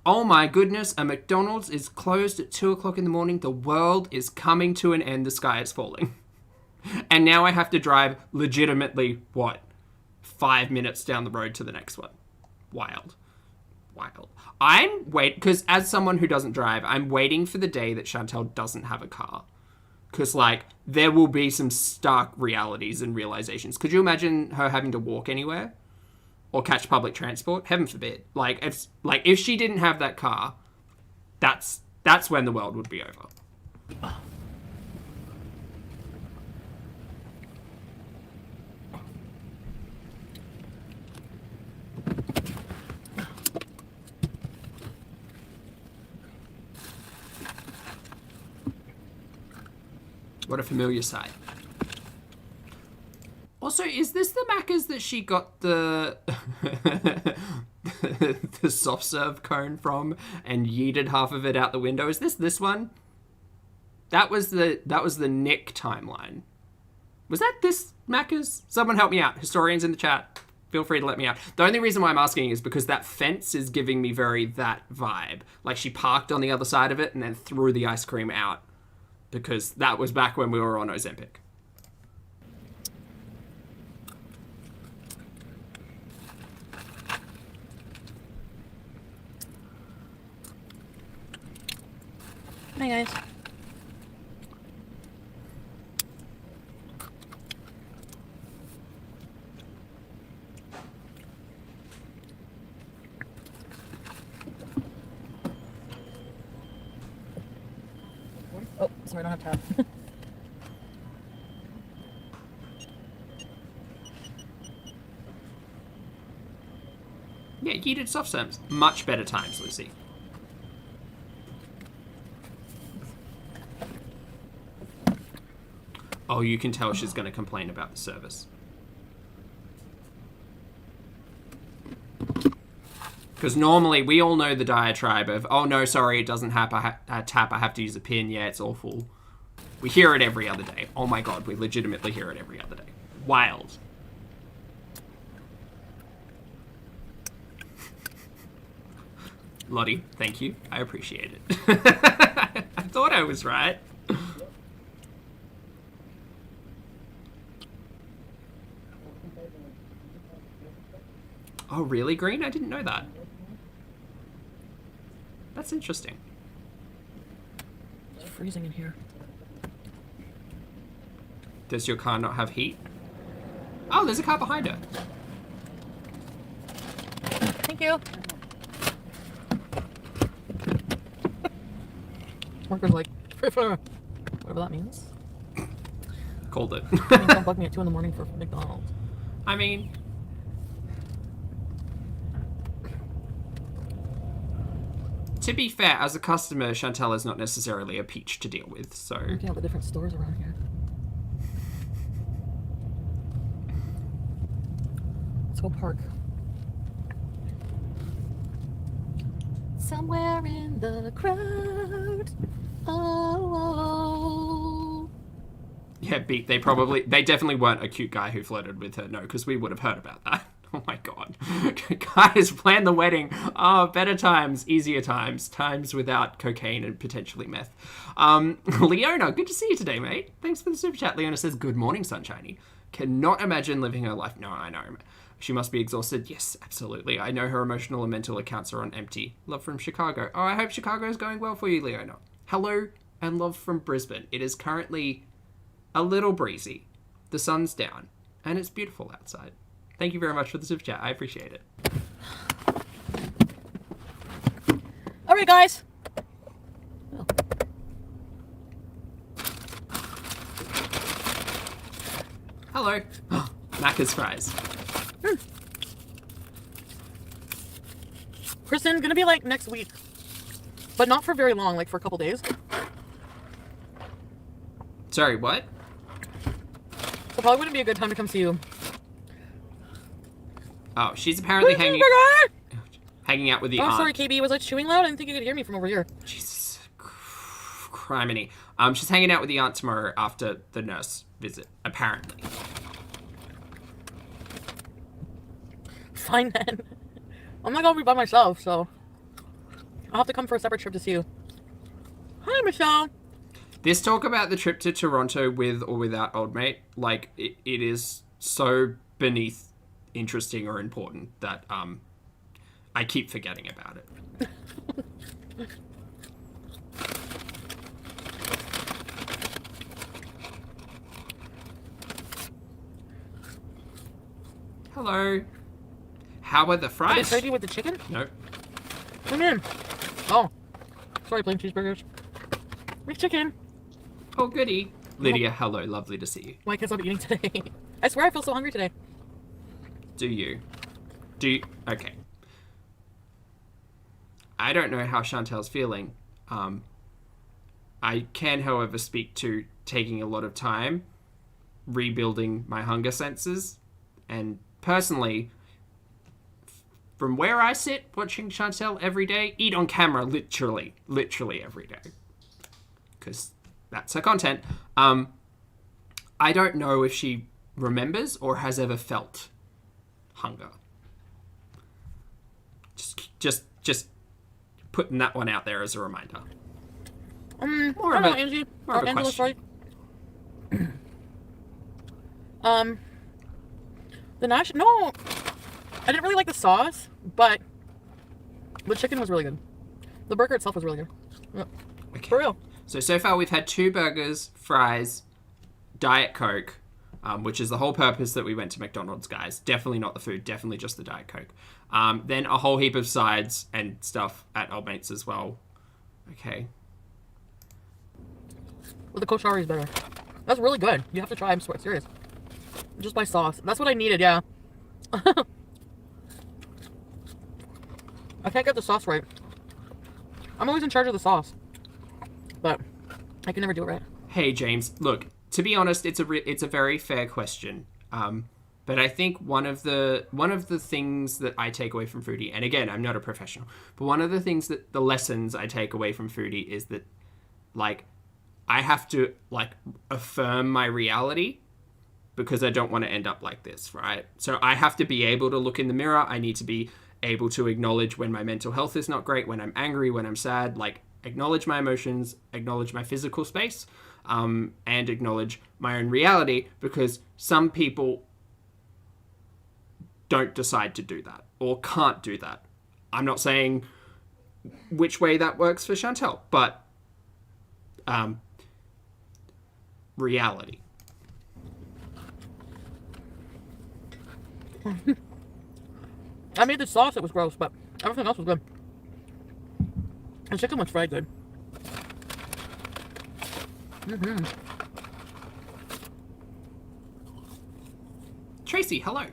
Oh my goodness, a McDonald's is closed at 2 o'clock in the morning. The world is coming to an end. The sky is falling. And now I have to drive legitimately, 5 minutes down the road to the next one. Wild. Because as someone who doesn't drive, I'm waiting for the day that Chantel doesn't have a car. Because, there will be some stark realities and realizations. Could you imagine her having to walk anywhere? Or catch public transport? Heaven forbid. If she didn't have that car, that's when the world would be over. What a familiar sight. Also, is this the Macca's that she got the the soft serve cone from and yeeted half of it out the window? Is this one? That was the Nick timeline. Was that this Macca's? Someone help me out. Historians in the chat, feel free to let me out. The only reason why I'm asking is because that fence is giving me very that vibe. Like she parked on the other side of it and then threw the ice cream out. Because that was back when we were on Ozempic. Hi guys. Oh, sorry, I don't have tab. Yeah, yeeted soft serves. Much better times, Lucy. Oh, you can tell she's going to complain about the service. Because normally we all know the diatribe of, oh no, sorry, it doesn't tap, I have to use a pin. Yeah, it's awful. We hear it every other day. Oh my god, we legitimately hear it every other day. Wild. Lottie, thank you. I appreciate it. I thought I was right. Oh, really, Green? I didn't know that. That's interesting. It's freezing in here. Does your car not have heat? Oh, there's a car behind her. Thank you. Worker's like, whatever that means. Called it. Don't bug me at 2 in the morning for McDonald's. I mean... To be fair, as a customer, Chantel is not necessarily a peach to deal with, so... Look at all the different stores around here. Let's go park. Somewhere in the crowd. Oh. Yeah, they definitely weren't a cute guy who flirted with her, no, because we would have heard about that. Oh my god. Guys, plan the wedding. Oh, better times, easier times. Times without cocaine and potentially meth. Leona, good to see you today, mate. Thanks for the super chat. Leona says, good morning, sunshiny. Cannot imagine living her life. No, I know. She must be exhausted. Yes, absolutely. I know her emotional and mental accounts are on empty. Love from Chicago. Oh, I hope Chicago is going well for you, Leona. Hello and love from Brisbane. It is currently a little breezy. The sun's down and it's beautiful outside. Thank you very much for the super chat. I appreciate it. All right, guys. Oh. Hello. Macca's fries. Kristen, gonna be like next week, but not for very long, like for a couple days. Sorry, what? So probably wouldn't be a good time to come see you. Oh, she's apparently hanging out with the aunt. Oh, sorry, KB. Was I chewing loud? I didn't think you could hear me from over here. Jesus. Criminy. She's hanging out with the aunt tomorrow after the nurse visit, apparently. Fine then. I'm not gonna be by myself, so I'll have to come for a separate trip to see you. Hi, Michelle. This talk about the trip to Toronto with or without old mate, like, it is so beneath interesting or important that I keep forgetting about it. Hello. How are the fries? Did I trade you with the chicken? Nope. Come in. Oh. Sorry, plain cheeseburgers. With chicken. Oh, goody. Lydia, hello. Lovely to see you. Why can't I stop eating today? I swear I feel so hungry today. Do you? Okay. I don't know how Chantel's feeling. I can, however, speak to taking a lot of time rebuilding my hunger senses. And personally, from where I sit, watching Chantel every day, eat on camera literally every day. Because that's her content. I don't know if she remembers or has ever felt hunger. Just putting that one out there as a reminder. More of Angie. More of a Angela, question. sorry. The Nash. No, I didn't really like the sauce, but the chicken was really good. The burger itself was really good. Yeah. Okay. For real. So far we've had 2 burgers, fries, Diet Coke, which is the whole purpose that we went to McDonald's, guys. Definitely not the food, definitely just the Diet Coke. Then a whole heap of sides and stuff at Old Mate's as well. Okay. Well, the koshari is better. That's really good. You have to try. I'm serious. Just by sauce. That's what I needed, yeah. I can't get the sauce right. I'm always in charge of the sauce. But I can never do it right. Hey, James. Look, to be honest, it's a very fair question. But I think one of the things that I take away from Foodie, and again, I'm not a professional, but one of the things that the lessons I take away from Foodie is that, like, I have to, like, affirm my reality because I don't want to end up like this, right? So I have to be able to look in the mirror. I need to be able to acknowledge when my mental health is not great, when I'm angry, when I'm sad, like, acknowledge my emotions, acknowledge my physical space, and acknowledge my own reality, because some people don't decide to do that or can't do that. I'm not saying which way that works for Chantel, but reality. I made the sauce, it was gross, but everything else was good. The chicken was fried good. Tracy, hello.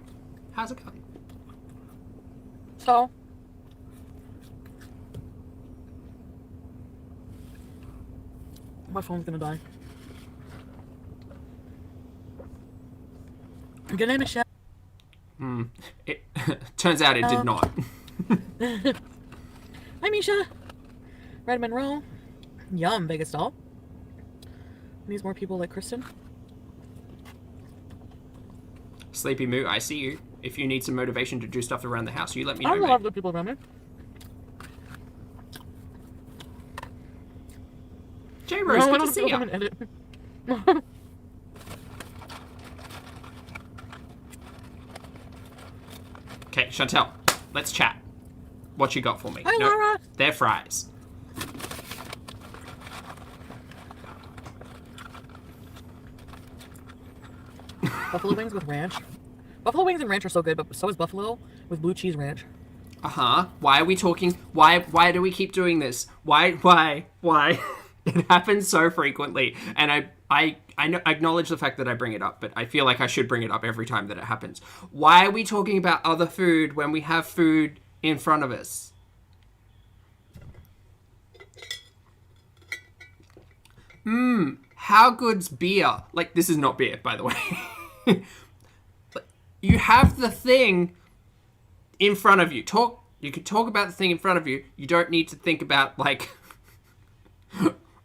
How's it going? So, my phone's gonna die. Good name is Chef. It turns out it did not. Hi, Misha. Red Monroe. Yum, Vegas doll. Needs more people like Kristen. Sleepy Moo, I see you. If you need some motivation to do stuff around the house, you let me I know, don't mate. love the people around me. J-Rose, No, I good don't to see feel ya. I'm an edit. Okay, Chantel, let's chat. What you got for me? Hi, Laura. They're fries. Buffalo wings with ranch. Buffalo wings and ranch are so good, but so is buffalo with blue cheese ranch. Why are we talking? Why do we keep doing this? Why? It happens so frequently, and I acknowledge the fact that I bring it up, but I feel like I should bring it up every time that it happens. Why are we talking about other food when we have food in front of us? How good's beer? Like, this is not beer, by the way. You have the thing in front of you. You can talk about the thing in front of you. You don't need to think about, like,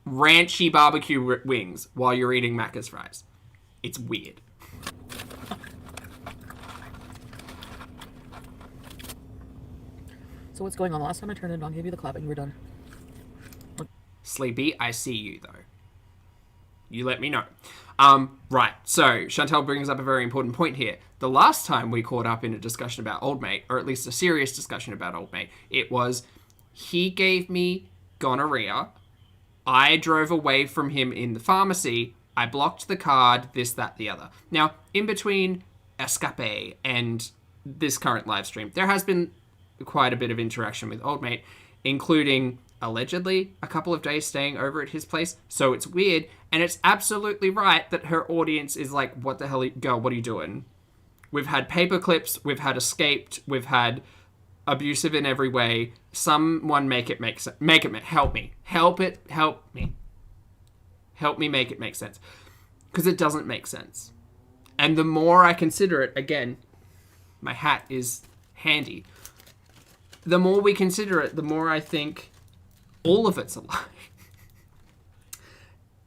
ranchy barbecue wings while you're eating Macca's fries. It's weird. So what's going on? Last time I turned it on, gave you the clap, and you were done. Sleepy, I see you, though. You let me know. Right, so Chantel brings up a very important point here. The last time we caught up in a discussion about Old Mate, or at least a serious discussion about Old Mate, it was he gave me gonorrhea. I drove away from him in the pharmacy. I blocked the card, this, that, the other. Now, in between Escape and this current live stream, there has been quite a bit of interaction with Old Mate, including allegedly a couple of days staying over at his place. So it's weird, and it's absolutely right that her audience is like, what the hell, girl, what are you doing? We've had paper clips, we've had escaped, we've had abusive in every way. Someone make it make sense. Help me make it make sense, because it doesn't make sense. And the more I consider it, again, my hat is handy, the more we consider it, the more I think all of it's a lie.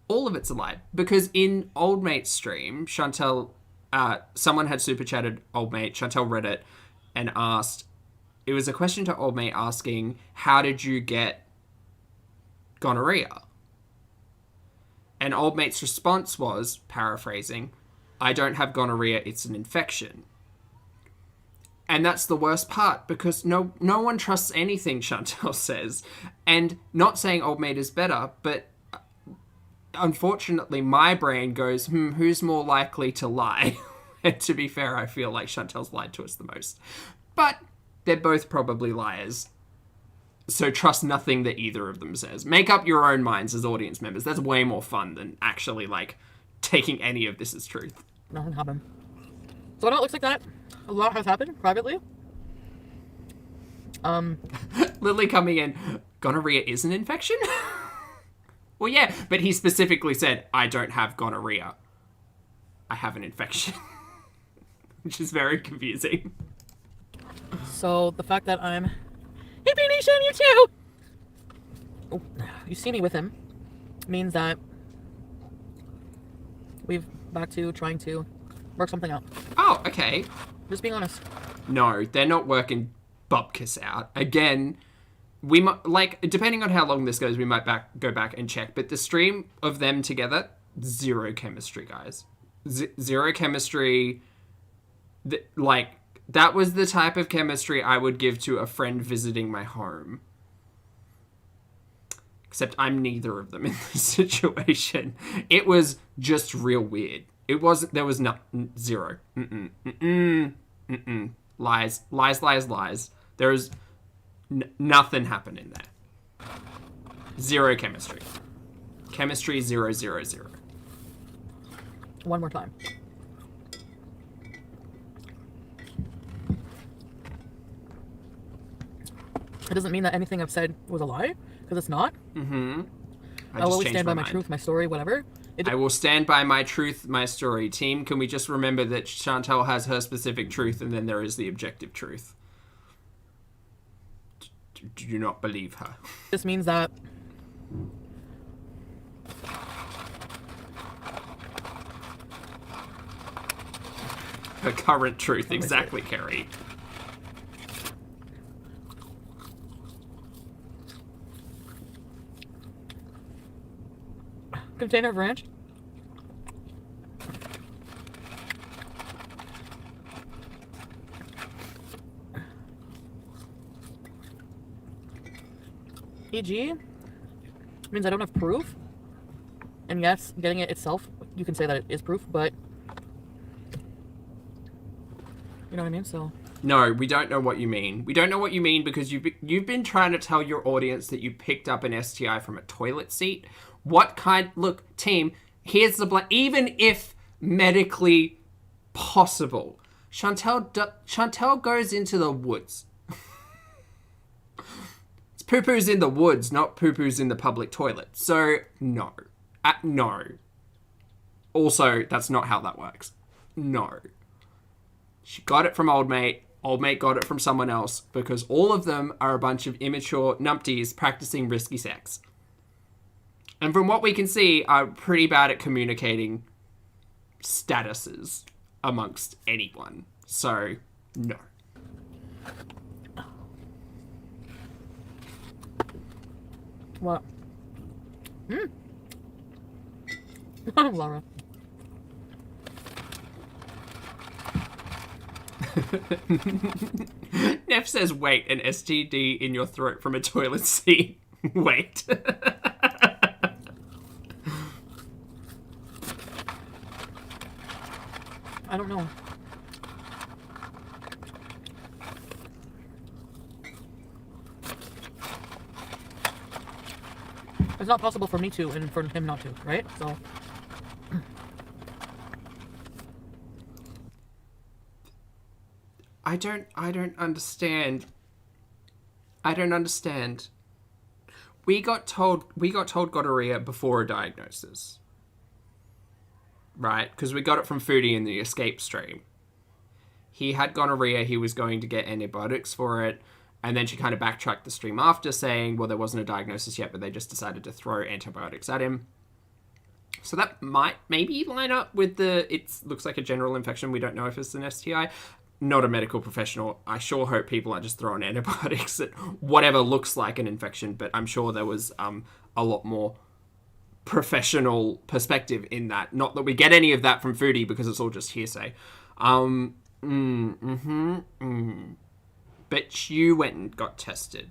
All of it's a lie. Because in Old Mate's stream, Chantel, someone had super chatted Old Mate, Chantel read it and asked, it was a question to Old Mate asking, how did you get gonorrhea? And Old Mate's response was, paraphrasing, I don't have gonorrhea, it's an infection. And that's the worst part, because no one trusts anything Chantel says. And not saying Old Mate is better, but unfortunately my brain goes, who's more likely to lie? And to be fair, I feel like Chantel's lied to us the most. But they're both probably liars. So trust nothing that either of them says. Make up your own minds as audience members. That's way more fun than actually, like, taking any of this as truth. Nothing happened. So I know it looks like that. A lot has happened privately. Lily coming in, gonorrhea is an infection? Well, yeah, but he specifically said, I don't have gonorrhea. I have an infection. Which is very confusing. So the fact that I'm Hippie Nation, you too! Oh, you see me with him means that we've back to trying to work something out. Oh, okay. Just being honest. No, they're not working Bupkis out. Again, we might, like, depending on how long this goes, we might go back and check. But the stream of them together, zero chemistry, guys. Zero chemistry. That was the type of chemistry I would give to a friend visiting my home. Except I'm neither of them in this situation. It was just real weird. There was zero. Lies. There is nothing happening there. Zero chemistry. Chemistry 000. One more time. It doesn't mean that anything I've said was a lie, because it's not. Mm-hmm. I will always stand by my truth, my story, whatever. I will stand by my truth, my story. Team, can we just remember that Chantel has her specific truth and then there is the objective truth? Do you not believe her? This means that her current truth. Exactly, Kerry. Container of ranch. E.g. means I don't have proof. And yes, getting it itself, you can say that it is proof, but you know what I mean? So no, we don't know what you mean. We don't know what you mean because you've been trying to tell your audience that you picked up an STI from a toilet seat. What kind? Look, team, here's the even if medically possible, Chantel goes into the woods. It's poo-poos in the woods, not poo-poos in the public toilet. So no. No. Also, that's not how that works. No. She got it from old mate. Old mate got it from someone else because all of them are a bunch of immature numpties practicing risky sex. And from what we can see, are pretty bad at communicating statuses amongst anyone. So, no. what? Laura. Neff says, wait, an STD in your throat from a toilet seat. Wait. I don't know. It's not possible for me to and for him not to, right? So I don't understand. I don't understand. We got told gonorrhea before a diagnosis. Right? Because we got it from Foodie in the escape stream. He had gonorrhea, he was going to get antibiotics for it, and then she kind of backtracked the stream after saying, well, there wasn't a diagnosis yet, but they just decided to throw antibiotics at him. So that might maybe line up with it looks like a general infection. We don't know if it's an STI. Not a medical professional. I sure hope people aren't just throwing antibiotics at whatever looks like an infection, but I'm sure there was a lot more professional perspective in that. Not that we get any of that from Foodie because it's all just hearsay. But you went and got tested.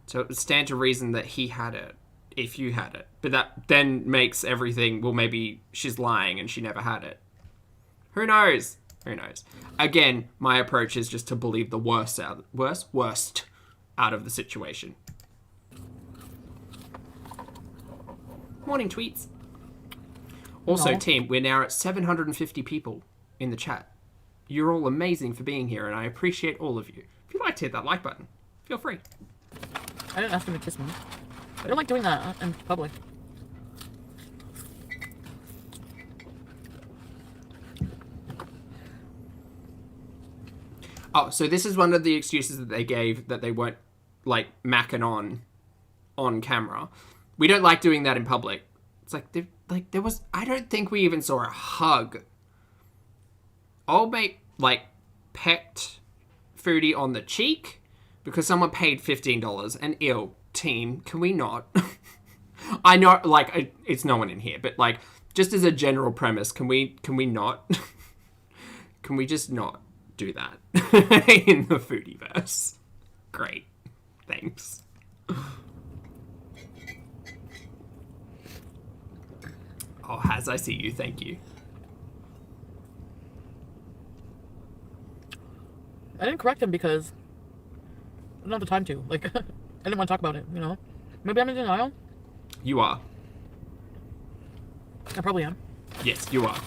So it would stand to reason that he had it, if you had it. But that then makes everything, well, maybe she's lying and she never had it. Who knows? Who knows? Again, my approach is just to believe the worst out of the situation. Morning, tweets. Also, team, we're now at 750 people in the chat. You're all amazing for being here, and I appreciate all of you. If you'd like to hit that like button, feel free. I didn't ask him to kiss me. I don't like doing that in public. Oh, so this is one of the excuses that they gave that they weren't, like, macking on camera. We don't like doing that in public. It's like, there was... I don't think we even saw a hug. Old mate, like, pecked Foodie on the cheek because someone paid $15. And ew, team, can we not? I know, like, it's no one in here, but, like, just as a general premise, can we not? Can we just not do that in the Foodieverse? Great. Thanks. Oh, Haz, I see you. Thank you. I didn't correct him because I don't have the time to. Like, I didn't want to talk about it, you know? Maybe I'm in denial. You are. I probably am. Yes, you are.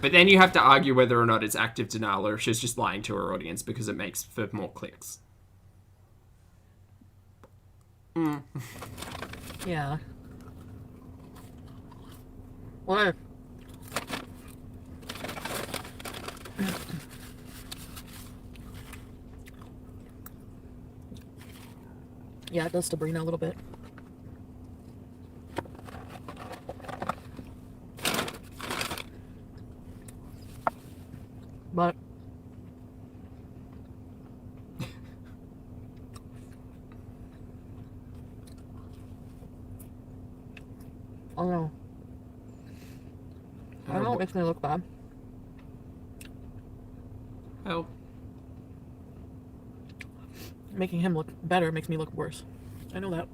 But then you have to argue whether or not it's active denial or if she's just lying to her audience because it makes for more clicks. Yeah. What? Yeah, it does Sabrina a little bit. don't know. I don't know what makes me look bad. Well, Making him look better makes me look worse. I know that.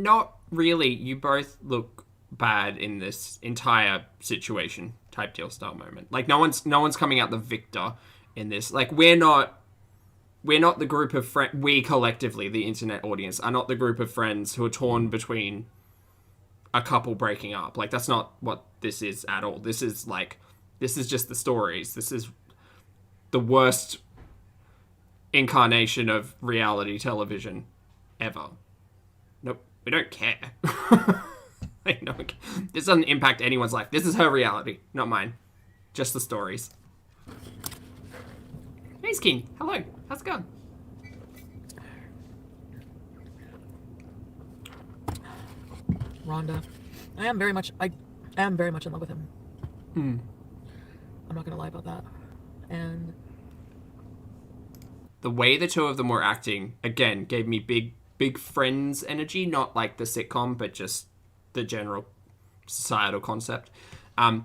not really. You both look bad in this entire situation, type deal style moment. Like no one's coming out the victor in this. Like we're not the group of friends. We collectively, the internet audience, are not the group of friends who are torn between a couple breaking up. Like that's not what this is at all. This is just the stories. This is the worst incarnation of reality television ever. Nope, we don't care. Like, no, this doesn't impact anyone's life. This is her reality, not mine. Just the stories. Hey, Skin. Hello. How's it going? Rhonda. I am very much in love with him. I'm not gonna lie about that. And the way the two of them were acting, again, gave me big Friends energy, not like the sitcom, but just the general societal concept.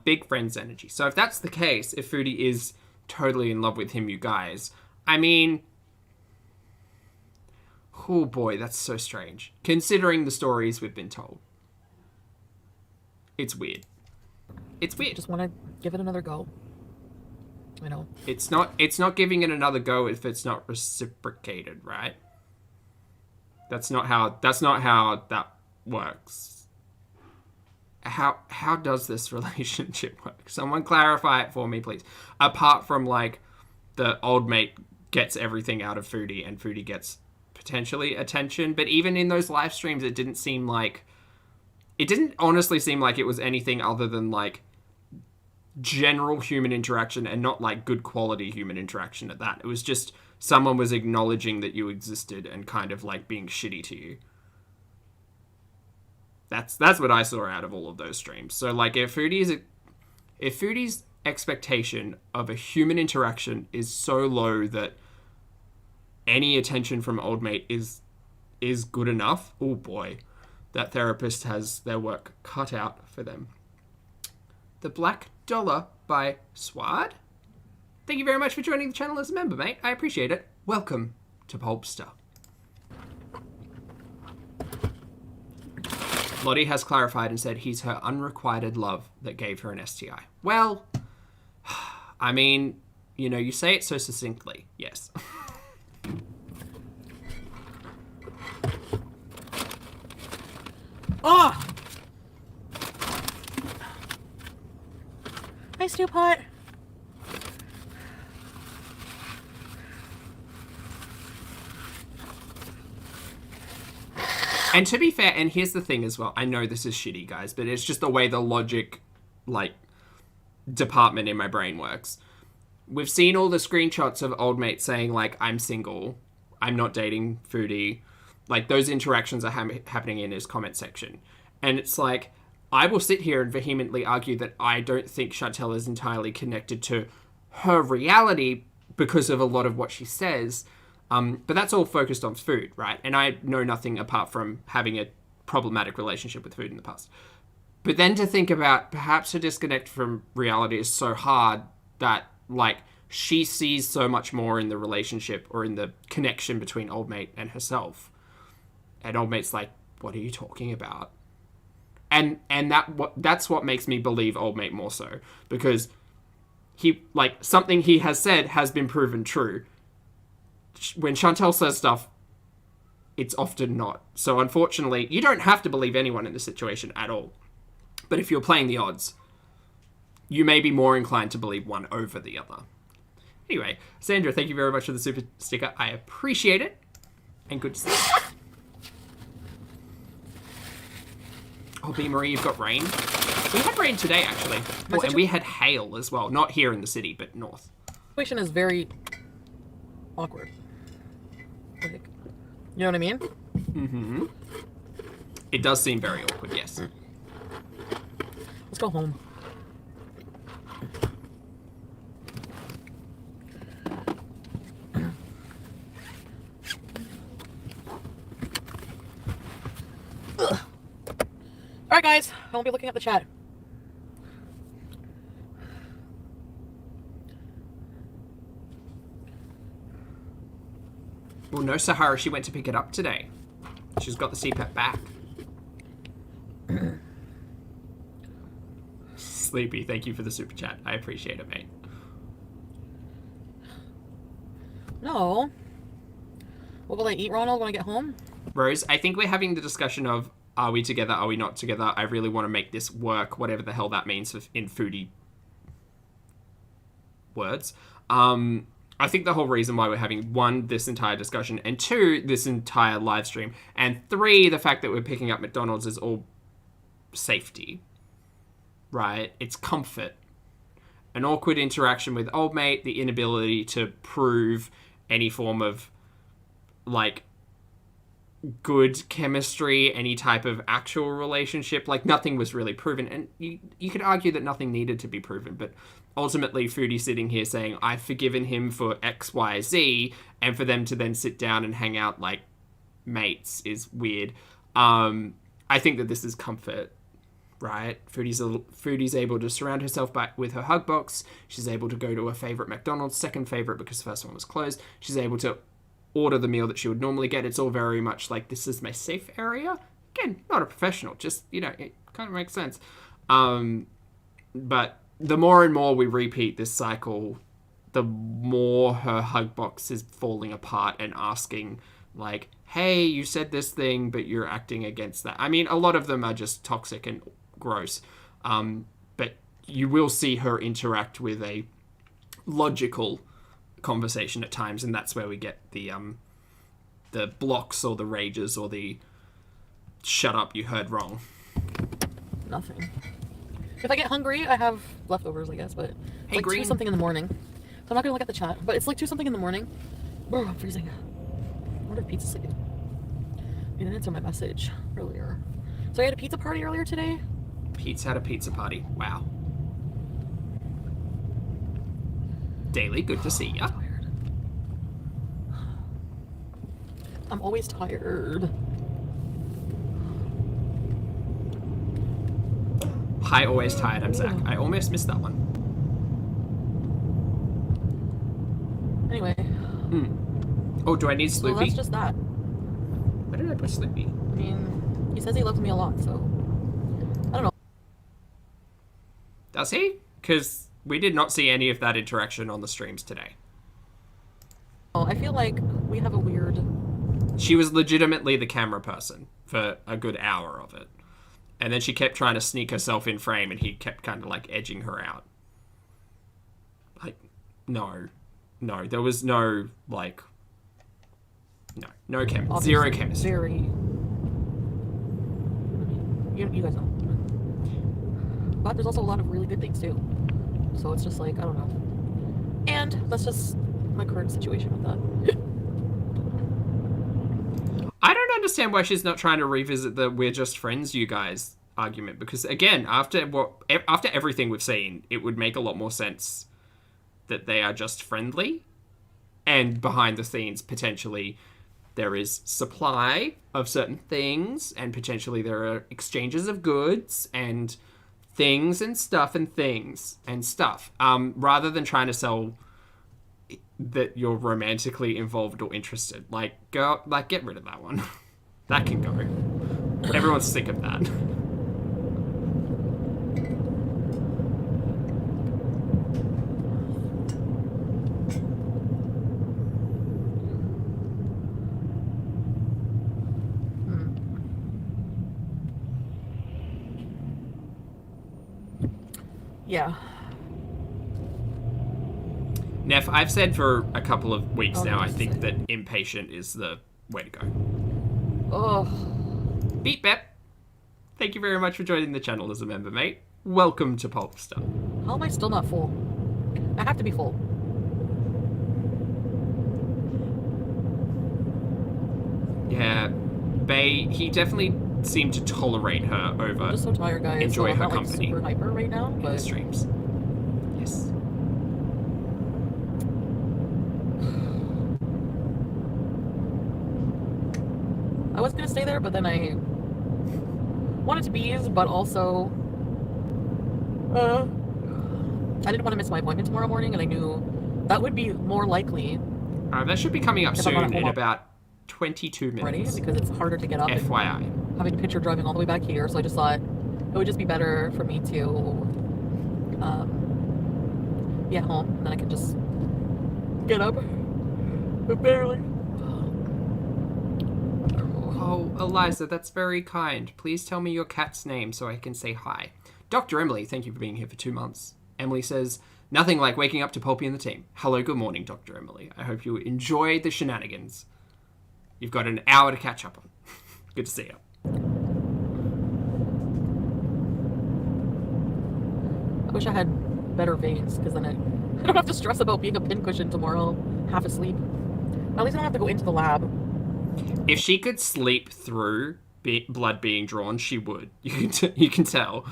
Big Friends energy. So if that's the case, if Foodie is totally in love with him, you guys, I mean, oh boy, that's so strange. Considering the stories we've been told. It's weird. It's weird. just want to give it another go. You know. It's not giving it another go if it's not reciprocated, right? That's not how that works. How does this relationship work? Someone clarify it for me, please. Apart from like the old mate gets everything out of Foodie and Foodie gets potentially attention, but even in those live streams it didn't honestly seem like it was anything other than like general human interaction, and not like good quality human interaction at that. It was just someone was acknowledging that you existed and kind of like being shitty to you. That's what I saw out of all of those streams. So like if Foodie's expectation of a human interaction is so low that any attention from old mate is good enough, oh boy, that therapist has their work cut out for them. The Black Dollar by Swad. Thank you very much for joining the channel as a member, mate. I appreciate it. Welcome to Pulpster. Lottie has clarified and said he's her unrequited love that gave her an STI. Well, I mean, you know, you say it so succinctly. Yes. Oh! Hi, Stew Pot. And to be fair, and here's the thing as well, I know this is shitty, guys, but it's just the way the logic, like, department in my brain works. We've seen all the screenshots of old mate saying, like, I'm single, I'm not dating Foodie. Like, those interactions are happening in his comment section. And it's like, I will sit here and vehemently argue that I don't think Chantel is entirely connected to her reality because of a lot of what she says. But that's all focused on food, right? And I know nothing apart from having a problematic relationship with food in the past. But then to think about perhaps her disconnect from reality is so hard that, like, she sees so much more in the relationship or in the connection between old mate and herself. And old mate's like, what are you talking about? And that's what makes me believe old mate more so. Because he, like, something he has said has been proven true. When Chantel says stuff, it's often not. So unfortunately, you don't have to believe anyone in this situation at all. But if you're playing the odds, you may be more inclined to believe one over the other. Anyway, Sandra, thank you very much for the super sticker. I appreciate it. And good to see you. Oh, B. Marie, you've got rain. We had rain today, actually. Oh, and we had hail as well. Not here in the city, but north. The situation is very awkward. Like, you know what I mean? Mm-hmm. It does seem very awkward, yes. Let's go home. Alright, guys. I won't be looking at the chat. Well, no, Sahara, she went to pick it up today. She's got the CPAP back. Sleepy, thank you for the super chat. I appreciate it, mate. No. What will I eat, Ronald, when I get home? Rose, I think we're having the discussion of, are we together, are we not together? I really want to make this work, whatever the hell that means in foodie words. I think the whole reason why we're having, 1, this entire discussion, and 2, this entire live stream, and 3, the fact that we're picking up McDonald's is all safety, right? It's comfort. An awkward interaction with old mate, the inability to prove any form of, like, good chemistry, any type of actual relationship. Like, nothing was really proven. And you could argue that nothing needed to be proven, but ultimately Foodie sitting here saying, I've forgiven him for X, Y, Z, and for them to then sit down and hang out like mates is weird. I think that this is comfort, right? Foodie's able to surround herself with her hug box. She's able to go to her favorite McDonald's, second favorite because the first one was closed. She's able to order the meal that she would normally get. It's all very much like, this is my safe area. Again, not a professional, just, you know, it kind of makes sense. But the more and more we repeat this cycle, the more her hug box is falling apart and asking, like, hey, you said this thing, but you're acting against that. I mean, a lot of them are just toxic and gross. But you will see her interact with a logical conversation at times, and that's where we get the blocks or the rages or the shut up, you heard wrong. Nothing. If I get hungry, I have leftovers, I guess, but it's Hey, like Green. 2 something in the morning. So I'm not gonna look at the chat, but it's like 2 something in the morning. Bro, I'm freezing. I ordered pizza sleep. You didn't answer my message earlier. So I had a pizza party earlier today. Pete's had a pizza party. Wow. Daily, good to see ya. Tired. I'm always tired. Hi, always tired. I'm Zach. I almost missed that one. Anyway. Oh, do I need So Sloopy? that's just that. Where did I put Sloopy? I mean, he says he loves me a lot, so I don't know. Does he? Because we did not see any of that interaction on the streams today. I feel like we have a weird... She was legitimately the camera person for a good hour of it. And then she kept trying to sneak herself in frame, and he kept kind of like edging her out. Like, no, there was no, like, no chemistry. Zero chemistry. Very... You guys know. But there's also a lot of really good things, too. So it's just like, I don't know. And that's just my current situation with that. I don't understand why she's not trying to revisit the "we're just friends, you guys" argument, because again, after everything we've seen, it would make a lot more sense that they are just friendly, and behind the scenes, potentially, there is supply of certain things, and potentially there are exchanges of goods and things and stuff and things and stuff, rather than trying to sell that you're romantically involved or interested. Like, get rid of that one. That can go. Everyone's sick of that. Yeah. Neff, I've said for a couple of weeks Oh, now, no, I think say. that impatient is the way to go. Oh. Beep Bep, thank you very much for joining the channel as a member, mate. Welcome to Pulpster. How am I still not full? I have to be full. Yeah, Bay, he definitely seemed to tolerate her I'm over just so tired, guys. enjoy so I'm her not, company. Like, super hyper right now, in the but streams. Yes. I was gonna stay there, but then I wanted to bees, but also I didn't want to miss my appointment tomorrow morning, and I knew that would be more likely. That should be coming up If I'm not soon at in home about 22 already, minutes. because it's harder to get up. And FYI. having a picture driving all the way back here, so I just thought it would just be better for me to be at home, and then I could just get up. But barely. Oh, Eliza, that's very kind. Please tell me your cat's name so I can say hi. Dr. Emily, thank you for being here for 2 months. Emily says, nothing like waking up to Pulpy and the team. Hello, good morning, Dr. Emily. I hope you enjoy the shenanigans. You've got an hour to catch up on. Good to see you. I wish I had better veins, because then I don't have to stress about being a pincushion tomorrow, half asleep. At least I don't have to go into the lab. If she could sleep through blood being drawn, she would. You can tell.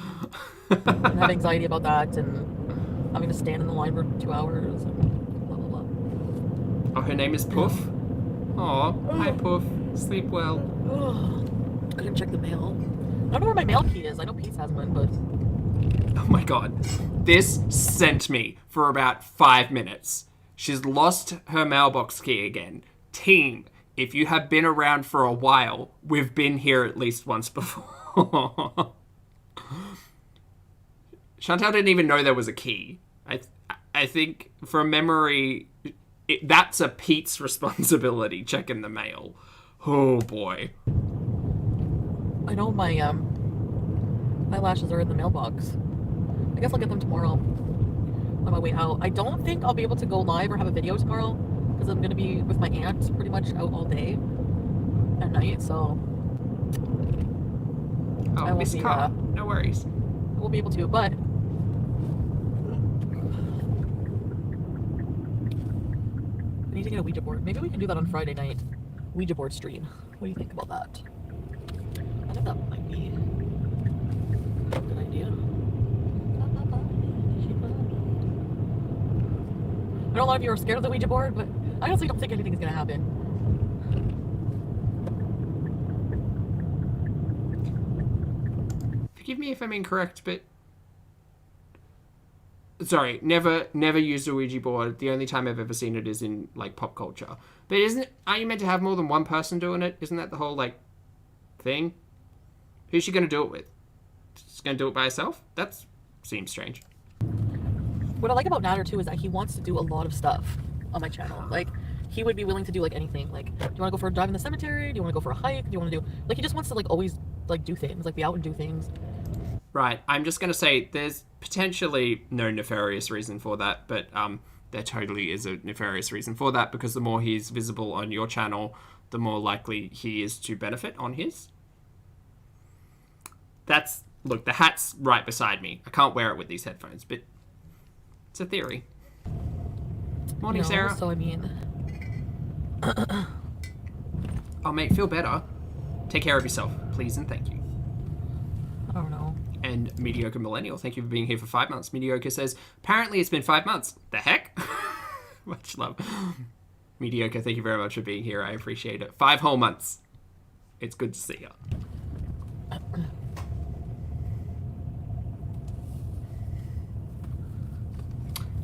I have anxiety about that, and having to stand in the line for 2 hours, and blah, blah, blah. Oh, her name is Puff? Aw, hi Puff. Sleep well. I didn't check the mail. I don't know where my mail key is. I know Pete's has one, but... Oh my god. This sent me for about 5 minutes. She's lost her mailbox key again. Team, if you have been around for a while, we've been here at least once before. Chantal didn't even know there was a key. I think, from memory, that's a Pete's responsibility, checking the mail. Oh boy. I know my eyelashes are in the mailbox. I guess I'll get them tomorrow on my way out. I don't think I'll be able to go live or have a video tomorrow, because I'm going to be with my aunt pretty much out all day at night, so... Oh, Miss Carr. No worries. I won't be able to, but... I need to get a Ouija board. Maybe we can do that on Friday night. Ouija board stream. What do you think about that? I think that might be a good idea. I know a lot of you are scared of the Ouija board, but I honestly don't think anything is going to happen. Forgive me if I'm incorrect, but... Sorry, never used a Ouija board. The only time I've ever seen it is in, like, pop culture. But aren't you meant to have more than one person doing it? Isn't that the whole, like, thing? Who's she going to do it with? She's going to do it by herself? That seems strange. What I like about Natter, too, is that he wants to do a lot of stuff on my channel. Like, he would be willing to do, like, anything. Like, do you want to go for a drive in the cemetery? Do you want to go for a hike? Do you want to do... Like, he just wants to, like, always, like, do things. Like, be out and do things. Right. I'm just going to say there's potentially no nefarious reason for that, but there totally is a nefarious reason for that, because the more he's visible on your channel, the more likely he is to benefit on his. Look, the hat's right beside me. I can't wear it with these headphones, but it's a theory. Morning, Sarah. So, I mean... Oh, mate, feel better. Take care of yourself, please and thank you. I don't know. And Mediocre Millennial, thank you for being here for 5 months. Mediocre says, apparently it's been 5 months. The heck? Much love. Mediocre, thank you very much for being here. I appreciate it. 5 whole months. It's good to see you.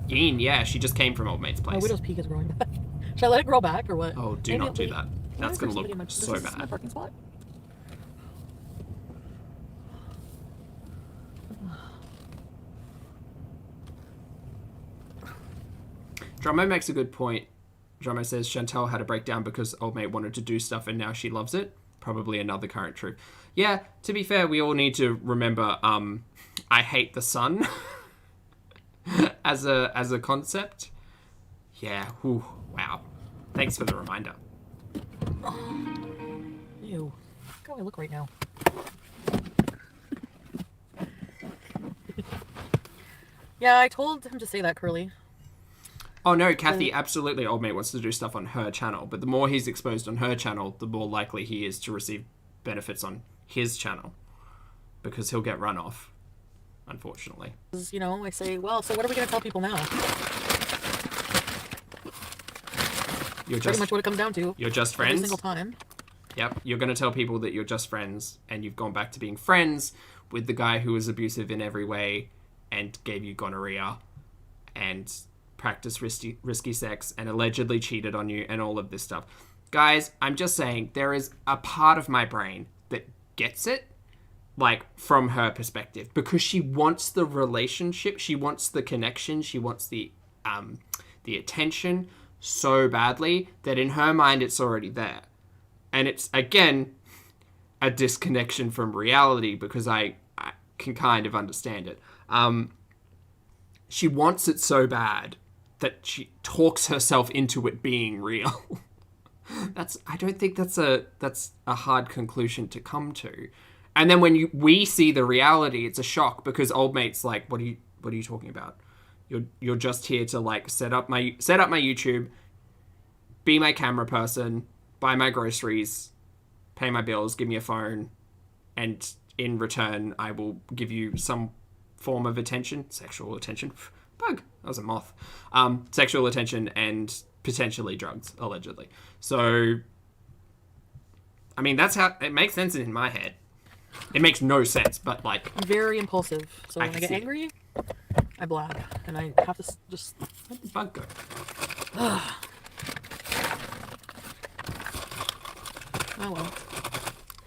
Gene, yeah, she just came from Old Mate's place. My widow's peak is growing back. Should I let it grow back or what? Oh, do not do that. That's going to look so This is my bad. parking spot. Drummo makes a good point. Drummo says Chantal had a breakdown because Old Mate wanted to do stuff and now she loves it. Probably another current truth. Yeah, to be fair, we all need to remember I hate the sun as a concept. Yeah, whew, wow. Thanks for the reminder. Ew. How do I look right now? Yeah, I told him to say that, Curly. Oh no, Kathy, absolutely Old Mate wants to do stuff on her channel, but the more he's exposed on her channel, the more likely he is to receive benefits on his channel. Because he'll get run off, unfortunately. You know, I say, well, so what are we going to tell people now? You're Pretty much what it comes down to. You're just Every friends? single time. Yep. You're going to tell people that you're just friends and you've gone back to being friends with the guy who was abusive in every way and gave you gonorrhea and practiced risky sex and allegedly cheated on you and all of this stuff. Guys, I'm just saying there is a part of my brain that gets it, like, from her perspective, because she wants the relationship, she wants the connection, she wants the attention so badly that in her mind it's already there. And it's, again, a disconnection from reality because I can kind of understand it. She wants it so bad that she talks herself into it being real. I don't think that's a hard conclusion to come to. And then when we see the reality, it's a shock because old mate's like, what are you talking about? You're just here to like set up my YouTube, be my camera person, buy my groceries, pay my bills, give me a phone, and in return I will give you some form of attention, sexual attention. Bug, that was a moth. Sexual attention and potentially drugs, allegedly. So, I mean, that's how it makes sense in my head. It makes no sense, but like... I'm very impulsive, so when I get angry, I blab, and I have to just... Where'd the bug go? Oh well.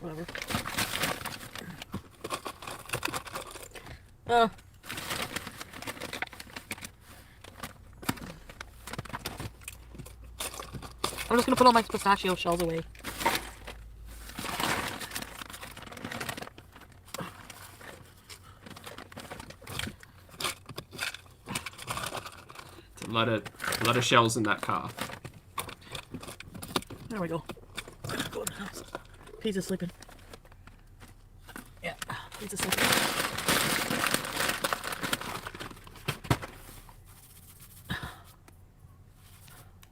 Whatever. I'm just gonna put all my pistachio shells away. A lot of shells in that car. There we go. Go in the house. Pizza's sleeping. Yeah, Pizza's sleeping.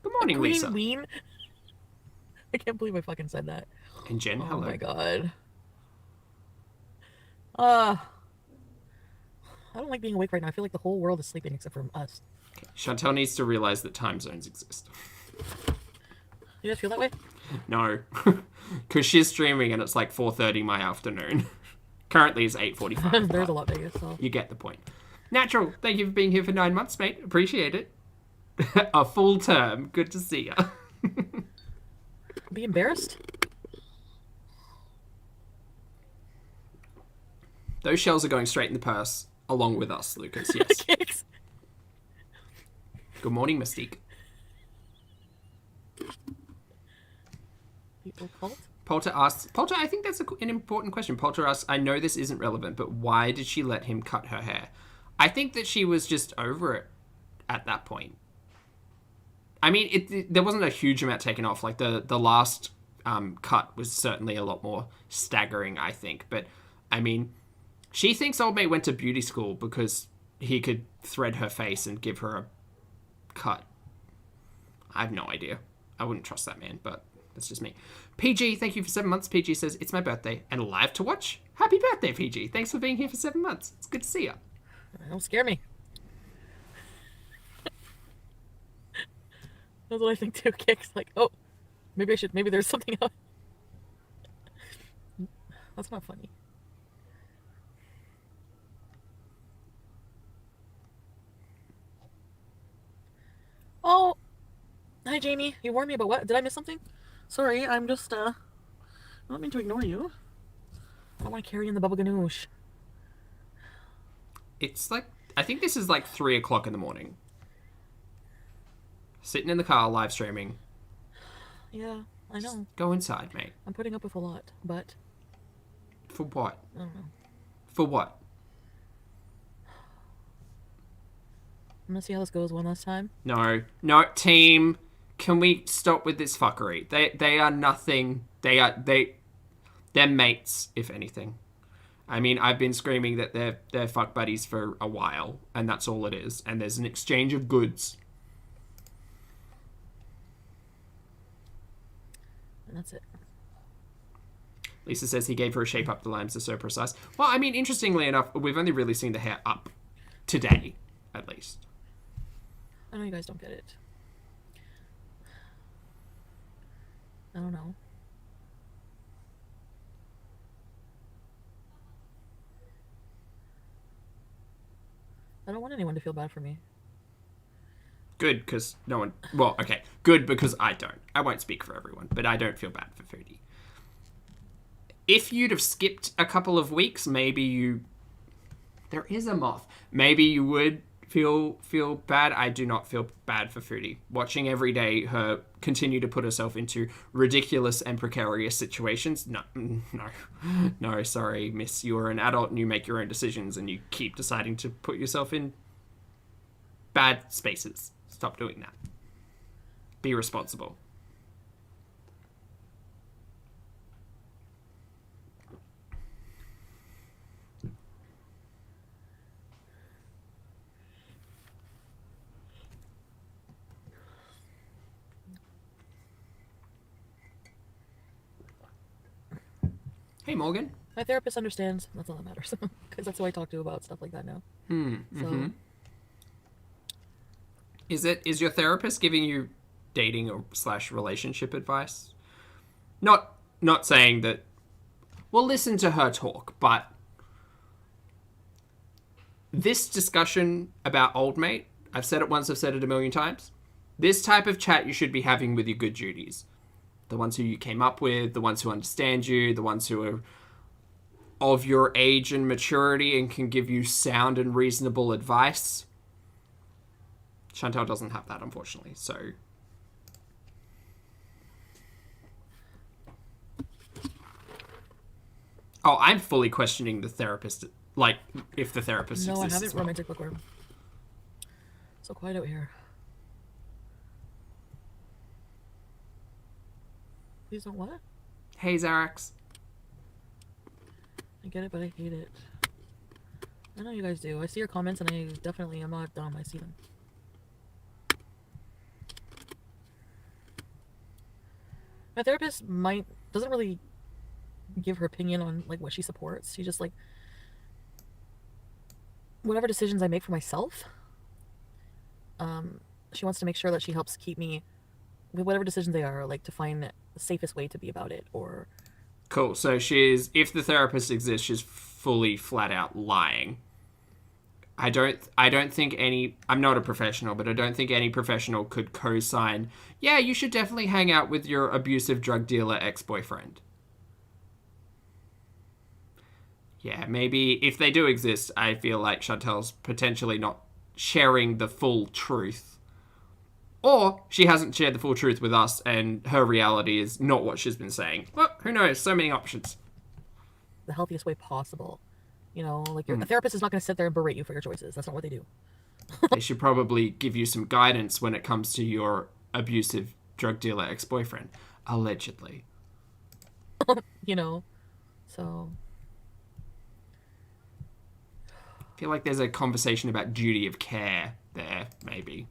Good morning, Lisa. Ween. I can't believe I fucking said that. And Jen, hello. Oh my god. I don't like being awake right now. I feel like the whole world is sleeping except for us. Chantel needs to realize that time zones exist. You guys feel that way? No. Because she's streaming and it's like 4:30 my afternoon. Currently it's 8:45. There's a lot bigger, so... You get the point. Natural, thank you for being here for 9 months, mate. Appreciate it. A full term. Good to see ya. Be embarrassed? Those shells are going straight in the purse, along with us, Lucas, yes. Kicks. Good morning, Mystique. People cult? Polter asks... Polter, I think that's an important question. Polter asks, I know this isn't relevant, but why did she let him cut her hair? I think that she was just over it at that point. I mean, there wasn't a huge amount taken off. Like, the last cut was certainly a lot more staggering, I think. But, I mean, she thinks old mate went to beauty school because he could thread her face and give her a cut. I have no idea. I wouldn't trust that man, but that's just me. PG, thank you for 7 months. PG says, it's my birthday and live to watch. Happy birthday, PG. Thanks for being here for 7 months. It's good to see you. Don't scare me. That's what I think too. Kicks like, oh, maybe there's something else. That's not funny. Oh, hi Jamie. You warned me about what? Did I miss something? Sorry, I'm just, I don't mean to ignore you. I don't want to carry in the bubble ganoush. It's like, I think this is like 3 o'clock in the morning. Sitting in the car, live streaming. Yeah, I know. Just go inside, mate. I'm putting up with a lot, but... For what? I don't know. For what? I'm gonna see how this goes one last time. No, team. Can we stop with this fuckery? They are nothing. They're mates, if anything. I mean, I've been screaming that they're fuck buddies for a while, and that's all it is. And there's an exchange of goods. And that's it. Lisa says he gave her a shape up. The lines are so precise. Well, I mean, interestingly enough, we've only really seen the hair up today, at least. I know you guys don't get it. I don't know. want anyone to feel bad for me. Good, because no one... Well, okay. Good, because I don't. I won't speak for everyone, but I don't feel bad for Foodie. If you'd have skipped a couple of weeks, maybe you... There is a moth. Maybe you would feel bad. I do not feel bad for Foodie. Watching every day her continue to put herself into ridiculous and precarious situations. No, sorry, miss. You're an adult and you make your own decisions and you keep deciding to put yourself in bad spaces. Stop doing that. Be responsible. Hey, Morgan. My therapist understands. That's all that matters. Because that's who I talk to about stuff like that now. So. Is your therapist giving you dating or / relationship advice? Not saying that... We'll listen to her talk, but... This discussion about old mate, I've said it once, I've said it a million times. This type of chat you should be having with your good Judies. The ones who you came up with, the ones who understand you, the ones who are of your age and maturity and can give you sound and reasonable advice. Chantal doesn't have that, unfortunately, so... Oh, I'm fully questioning the therapist, like, if the therapist exists. No, I haven't as well. romantic bookworm. So quiet out here. Please don't what? Hey, Xarax. I get it, but I hate it. I know you guys do. I see your comments and I definitely am not dumb. I see them. My therapist doesn't really give her opinion on like what she supports. She just like whatever decisions I make for myself. She wants to make sure that she helps keep me with whatever decisions they are, like to find the safest way to be about it or... Cool. So if the therapist exists, she's fully flat out lying. I don't think I'm not a professional, but I don't think any professional could co-sign, yeah, you should definitely hang out with your abusive drug dealer ex-boyfriend. Yeah, maybe if they do exist, I feel like Chantal's potentially not sharing the full truth. Or she hasn't shared the full truth with us and her reality is not what she's been saying. Well, who knows? So many options. The healthiest way possible. You know, like a therapist is not going to sit there and berate you for your choices. That's not what they do. They should probably give you some guidance when it comes to your abusive drug dealer ex-boyfriend. Allegedly. You know, so... I feel like there's a conversation about duty of care there, maybe.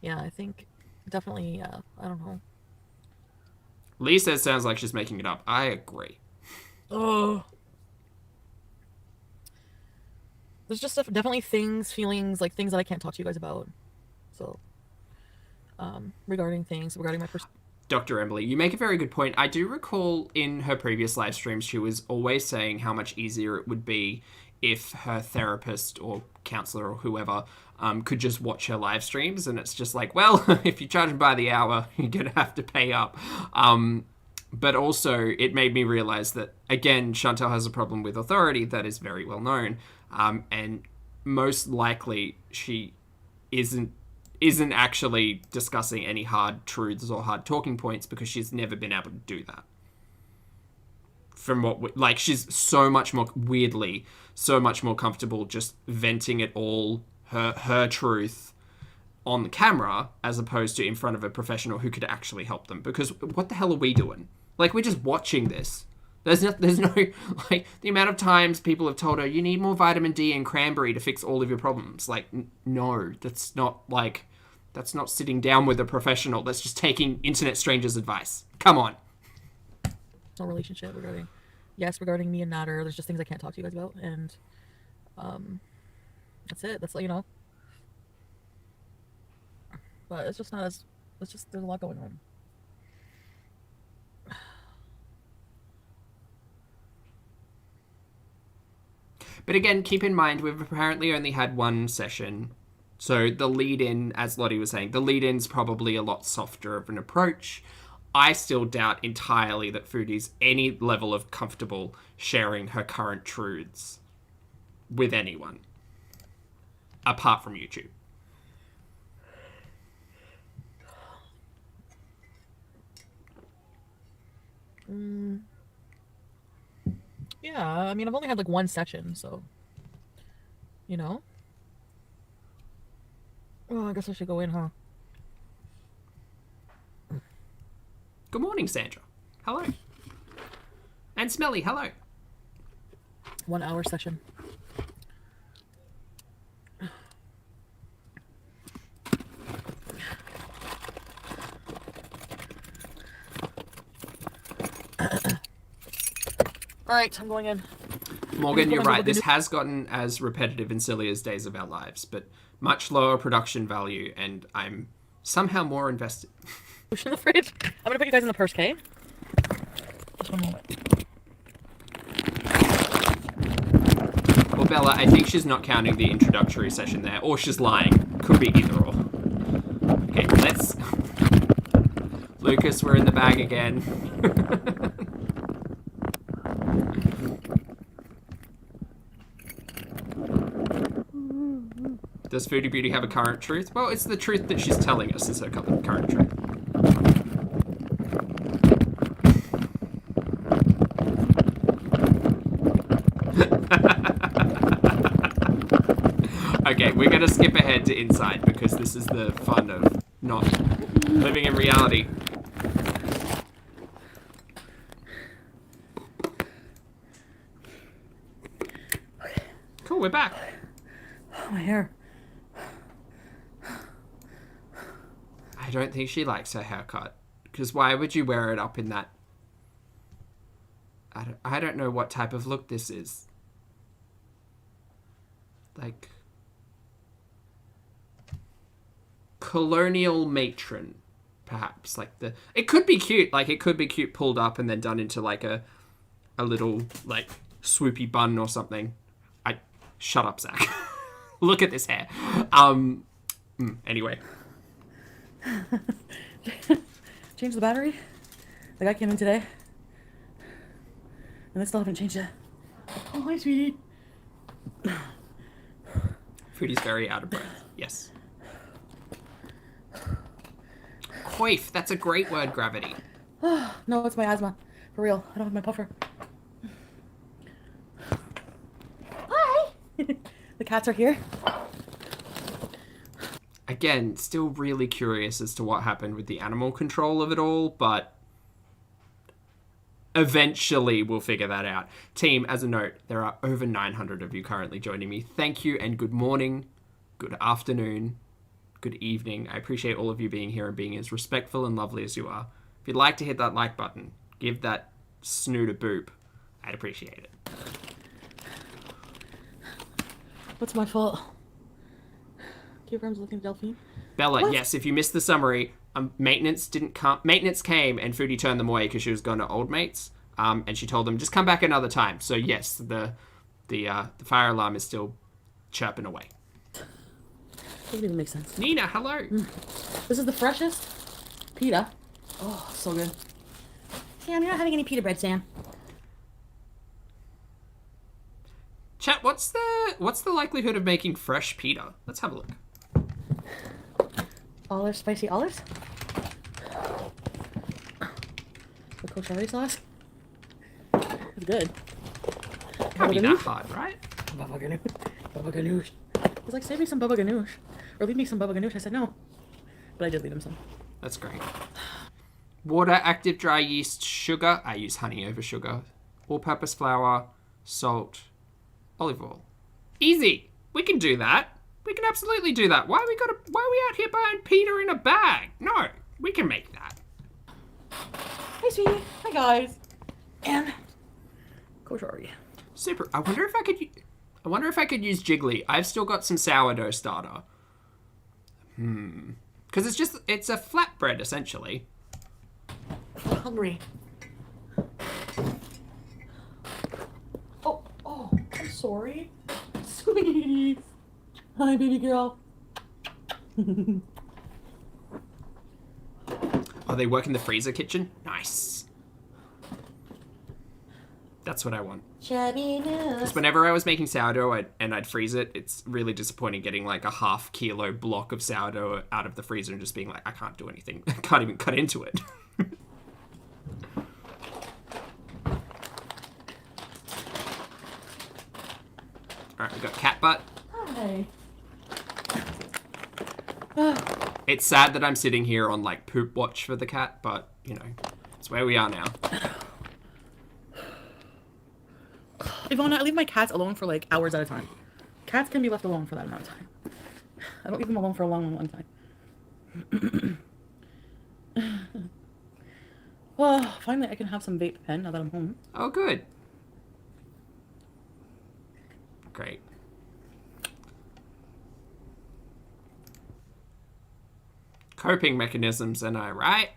Yeah, I think definitely, yeah, I don't know. Lee says sounds like she's making it up. I agree. Oh. There's just definitely feelings, like things that I can't talk to you guys about. So, regarding my Dr. Emily, you make a very good point. I do recall in her previous live streams, she was always saying how much easier it would be if her therapist or counselor or whoever could just watch her live streams. And it's just like, well, if you charge them by the hour, you're going to have to pay up. But also, it made me realize that, again, Chantal has a problem with authority that is very well known. And most likely, she isn't actually discussing any hard truths or hard talking points because she's never been able to do that. From what, she's so much more comfortable just venting it all, her truth on the camera as opposed to in front of a professional who could actually help them. Because what the hell are we doing? Like, we're just watching this. There's no, like, the amount of times people have told her, you need more vitamin D and cranberry to fix all of your problems. Like, no, that's not sitting down with a professional. That's just taking internet strangers' advice. Come on. Relationship regarding me and Natter. There's just things I can't talk to you guys about, and that's it. That's, you know. But it's just not as. It's just there's a lot going on. But again, keep in mind, we've apparently only had one session. So the lead-in, as Lottie was saying, the lead-in's probably a lot softer of an approach. I still doubt entirely that Foodie's any level of comfortable sharing her current truths with anyone. Apart from YouTube. Yeah, I mean, I've only had like one session, so, you know. Oh, I guess I should go in, huh? Good morning, Sandra. Hello. And Smelly, hello. 1 hour session. All right, I'm going in. Morgan, you're right. This has gotten as repetitive and silly as Days of Our Lives, but much lower production value, and I'm somehow more invested. Push in the fridge. I'm gonna put you guys in the purse, okay? Just one moment. Well, Bella, I think she's not counting the introductory session there, or she's lying. Could be either or. Okay, let's... Lucas, we're in the bag again. Does Foodie Beauty have a current truth? Well, it's the truth that she's telling us is her current truth. Okay, we're going to skip ahead to inside because this is the fun of not living in reality. Cool, we're back. Oh, my hair. I don't think she likes her haircut. Because why would you wear it up in that... I don't know what type of look this is. Like... colonial matron, perhaps. Like the... It could be cute. Like, it could be cute pulled up and then done into, like, a little, like, swoopy bun or something. Shut up, Zach. Look at this hair. Anyway. Change the battery. The guy came in today. And they still haven't changed it. Oh, hi, sweetie. Foodie's very out of breath. Yes. Coif. That's a great word, Gravity. No, it's my asthma. For real. I don't have my puffer. Hi! The cats are here. Again, still really curious as to what happened with the animal control of it all, but eventually we'll figure that out. Team, as a note, there are over 900 of you currently joining me. Thank you and good morning, good afternoon, good evening. I appreciate all of you being here and being as respectful and lovely as you are. If you'd like to hit that like button, give that snoot a boop, I'd appreciate it. What's my fault? Keep arms looking Delphine. Bella, What? yes, if you missed the summary, maintenance didn't come. Maintenance came and Foodie turned them away because she was going to Old Mates, and she told them just come back another time. So yes, the fire alarm is still chirping away. Doesn't even make sense. Nina, hello. This is the freshest pita. Oh, so good. Sam, you're not having any pita bread, Sam. Chat, what's the likelihood of making fresh pita? Let's have a look. Olives, spicy olives. The koshari sauce. It's good. Can't be that hard, right? Baba ganoush. Baba ganoush. He's like, save me some baba ganoush. Or leave me some baba ganoush. I said no. But I did leave him some. That's great. Water, active dry yeast, sugar. I use honey over sugar. All-purpose flour, salt, olive oil. Easy. We can do that. We can absolutely do that. Why are we out here buying pita in a bag? No, we can make that. Hi, sweetie. Hi, guys. And koshari. Super. I wonder if I could use Jiggly. I've still got some sourdough starter. Because it's a flatbread essentially. I'm hungry. Oh, I'm sorry. Hi, baby girl. Oh, they work in the freezer kitchen? Nice. That's what I want. Chubby news. Because whenever I was making sourdough and I'd freeze it, it's really disappointing getting like a half kilo block of sourdough out of the freezer and just being like, I can't do anything. I can't even cut into it. Alright, we got cat butt. Hi. It's sad that I'm sitting here on like poop watch for the cat, but you know, it's where we are now. Ivana, I leave my cats alone for like hours at a time. Cats can be left alone for that amount of time. I don't leave them alone for a long, long time. Well, finally I can have some vape pen now that I'm home. Oh, good. Great. Coping mechanisms, am I right?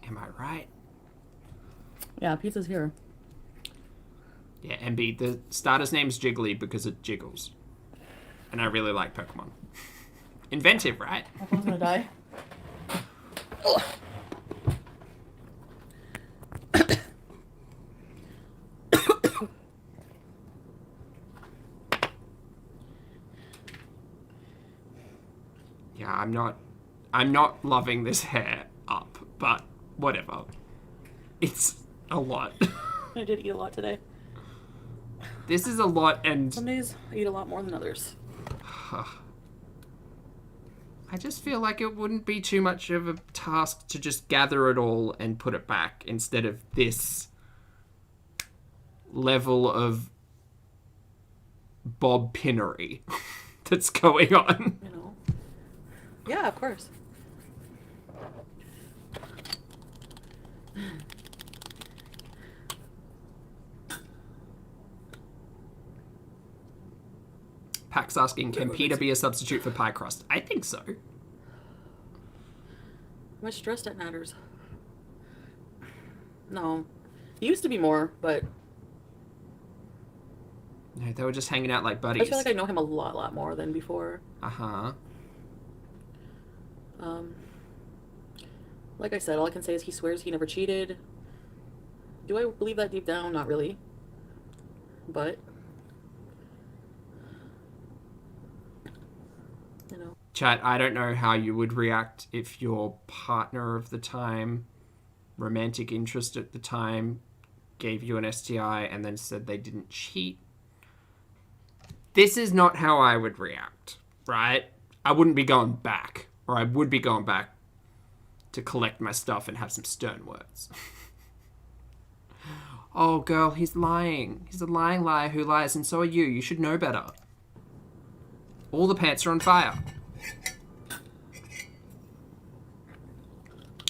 Am I right? Yeah, pizza's here. Yeah, MB, the starter's name's Jiggly because it jiggles. And I really like Pokemon. Inventive, right? My phone's gonna die. Yeah, I'm not loving this hair up, but whatever. It's a lot. I did eat a lot today. This is a lot, and Some days I eat a lot more than others. I just feel like it wouldn't be too much of a task to just gather it all and put it back instead of this level of bob pinnery that's going on. You know. Yeah, of course. Pax asking, can pita be a substitute for pie crust? I think so. Much stressed at matters. No. It used to be more, but No, they were just hanging out like I buddies. feel like I know him a lot more than before. Uh-huh. Like I said, all I can say is he swears he never cheated. Do I believe that deep down? Not really. But, you know. Chat, I don't know how you would react if your partner of the time, romantic interest at the time, gave you an STI and then said they didn't cheat. This is not how I would react, right? I wouldn't be going back, or I would be going back to collect my stuff and have some stern words. Oh, girl, he's lying. He's a lying liar who lies, and so are you. You should know better. All the pants are on fire.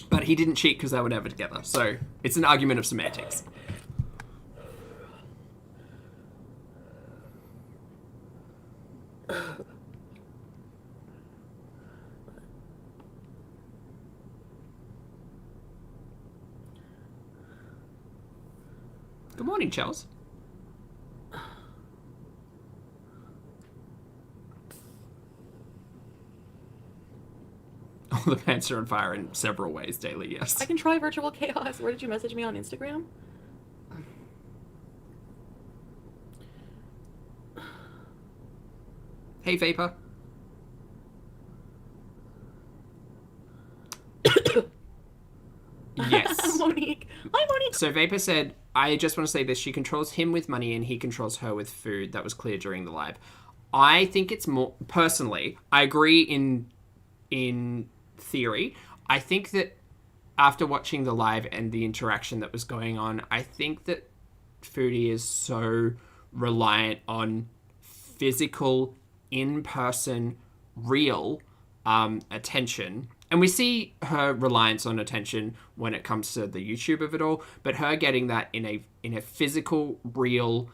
But he didn't cheat because they were never together, so it's an argument of semantics. Good morning, Chels. All the pants are on fire in several ways daily, yes. I can try virtual chaos. Where did you message me on Instagram? Hey, Vapor. Yes. Monique. Hi, Monique. So Vapor said, I just want to say this. She controls him with money and he controls her with food. That was clear during the live. I think it's more... Personally, I agree in theory. I think that after watching the live and the interaction that was going on, I think that Foodie is so reliant on physical, in-person, real attention. And we see her reliance on attention when it comes to the YouTube of it all, but her getting that in a physical, real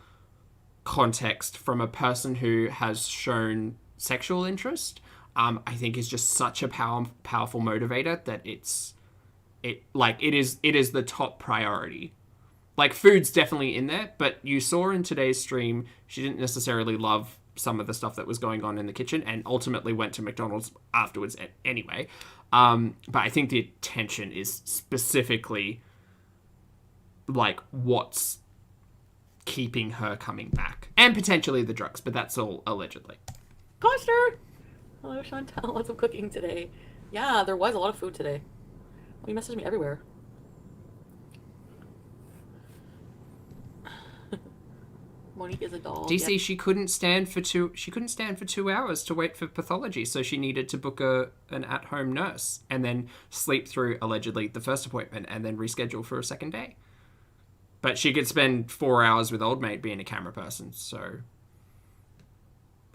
context from a person who has shown sexual interest, I think is just such a powerful motivator that it is the top priority. Like, food's definitely in there, but you saw in today's stream, she didn't necessarily love some of the stuff that was going on in the kitchen and ultimately went to McDonald's afterwards anyway. But I think the attention is specifically like what's keeping her coming back. And potentially the drugs, but that's all allegedly. Coster! Hello, Chantal. Lots of cooking today. Yeah, there was a lot of food today. You messaged me everywhere. Monique is a doll. DC, Yep. she couldn't stand for 2 hours to wait for pathology, so she needed to book an at-home nurse and then sleep through allegedly the first appointment and then reschedule for a second day. But she could spend 4 hours with old mate being a camera person, so,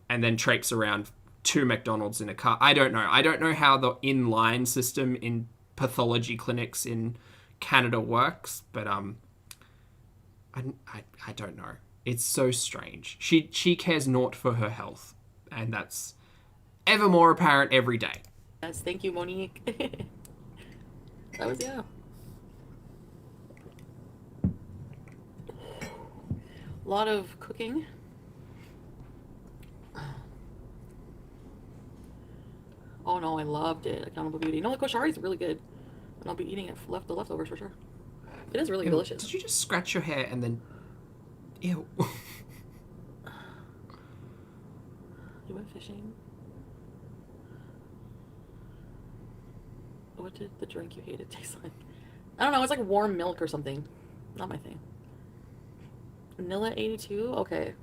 and then traipse around 2 McDonald's in a car. I don't know how the in-line system in pathology clinics in Canada works, but I don't know. It's so strange. She cares naught for her health, and that's ever more apparent every day. Yes, thank you, Monique. That was, yeah. A lot of cooking. Oh no, I loved it. Accountable Beauty. No, the koshari is really good. And I'll be eating it the leftovers for sure. It is really delicious. Did you just scratch your hair and then... Ew. You went fishing. What did the drink you hated taste like? I don't know, it's like warm milk or something. Not my thing. Vanilla 82? Okay.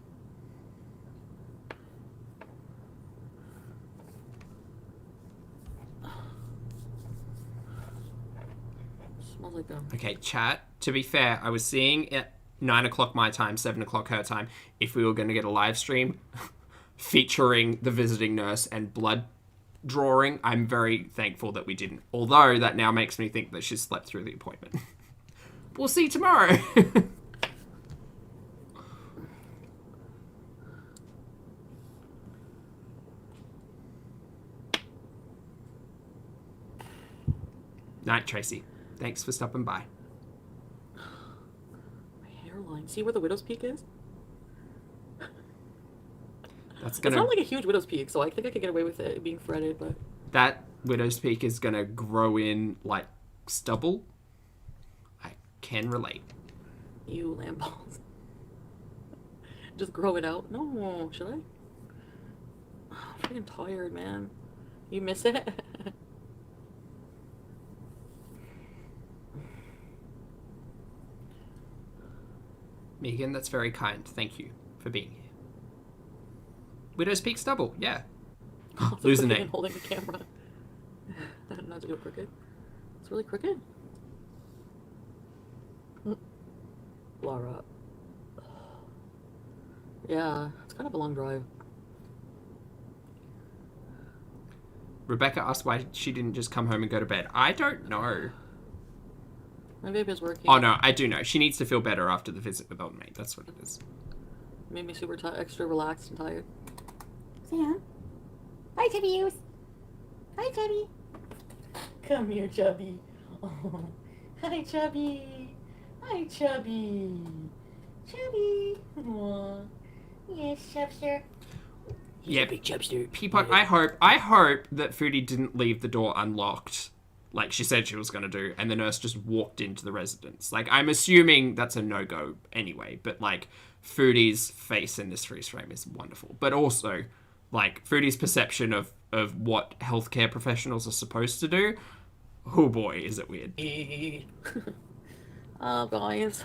Smells like a... Okay, chat. To be fair, I was seeing at 9 o'clock my time, 7 o'clock her time, if we were going to get a live stream featuring the visiting nurse and blood drawing. I'm very thankful that we didn't. Although that now makes me think that she slept through the appointment. We'll see tomorrow. Night, Tracy. Thanks for stopping by. My hairline. See where the widow's peak is? That's It's gonna... not like a huge widow's peak, so I think I could get away with it being threaded, but... That widow's peak is gonna grow in like stubble. I can relate. You lamb balls. Just grow it out. No, should I? Oh, I'm freaking tired, man. You miss it? Megan, that's very kind. Thank you for being here. Widow's Peak stubble, yeah. Losing it. Holding the camera. Not to go crooked. It's really crooked. Laura. Yeah, it's kind of a long drive. Rebecca asked why she didn't just come home and go to bed. I don't know. My baby's working. Oh no, I do know. She needs to feel better after the visit with old mate. That's what it is. Made me super extra relaxed and tired. Sam. Hi, Chubby. Hi, Chubby. Come here, Chubby. Oh. Hi, Chubby. Hi, Chubby. Chubby. Aww. Yes, Chubster. Yeah, big Chubster. Peapod, I hope that Foodie didn't leave the door unlocked, like she said she was going to do, and the nurse just walked into the residence. Like, I'm assuming that's a no-go anyway, but, like, Foodie's face in this freeze frame is wonderful. But also, like, Foodie's perception of what healthcare professionals are supposed to do, oh boy, is it weird. Oh, guys.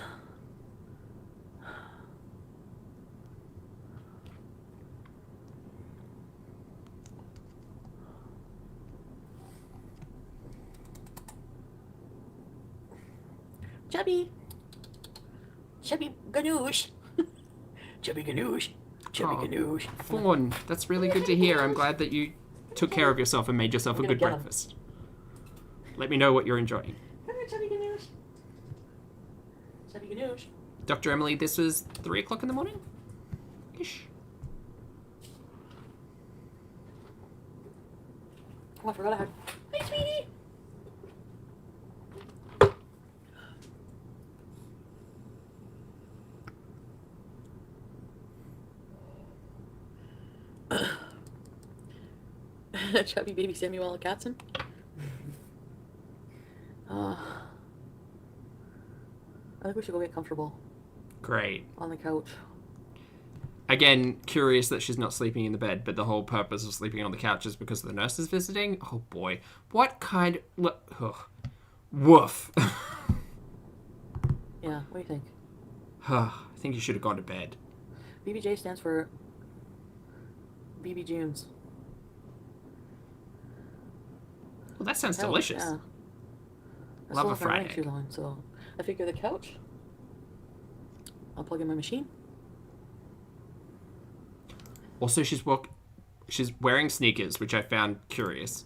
Chubby. Chubby Ganoush. Chubby Ganoush. Chubby Ganoush. Fawn, that's really good to hear. I'm glad that you took care of yourself and made yourself a good get 'em. breakfast. Let me know what you're enjoying. Come here, Chubby Ganoush. Chubby Ganoush. Dr. Emily, this was 3 o'clock in the morning? Ish. Oh, I forgot I had... Hi, sweetie. Chubby baby Samuel L. Jackson. I think we should go get comfortable Great. on the couch. Again, curious that she's not sleeping in the bed, but the whole purpose of sleeping on the couch is because the nurse is visiting? Oh boy. What kind... Ugh. Woof. Yeah, what do you think? I think you should have gone to bed. BBJ stands for BB Junes. Well, that sounds delicious. Yeah. Love a fried egg. Shoes on, so I figure the couch. I'll plug in my machine. Also, she's wearing sneakers, which I found curious.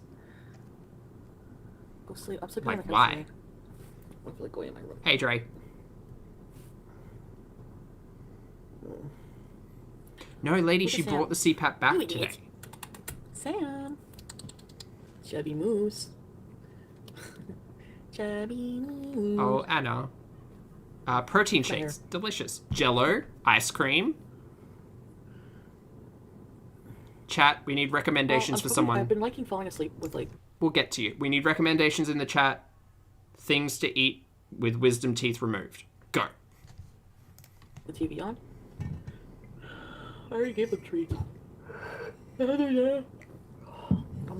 Go sleep. I'm sleeping Like, on the couch. why? Today. I feel like going in my room. Hey, Dre. No, lady, she brought the CPAP back today. Sam. Chubby moose. Chubby moose. Oh, Anna. Protein shakes. Delicious. Jello. Ice cream. Chat, we need recommendations for someone. I've been liking falling asleep with like... We'll get to you. We need recommendations in the chat. Things to eat with wisdom teeth removed. Go. The TV on? I already gave them treats. I'm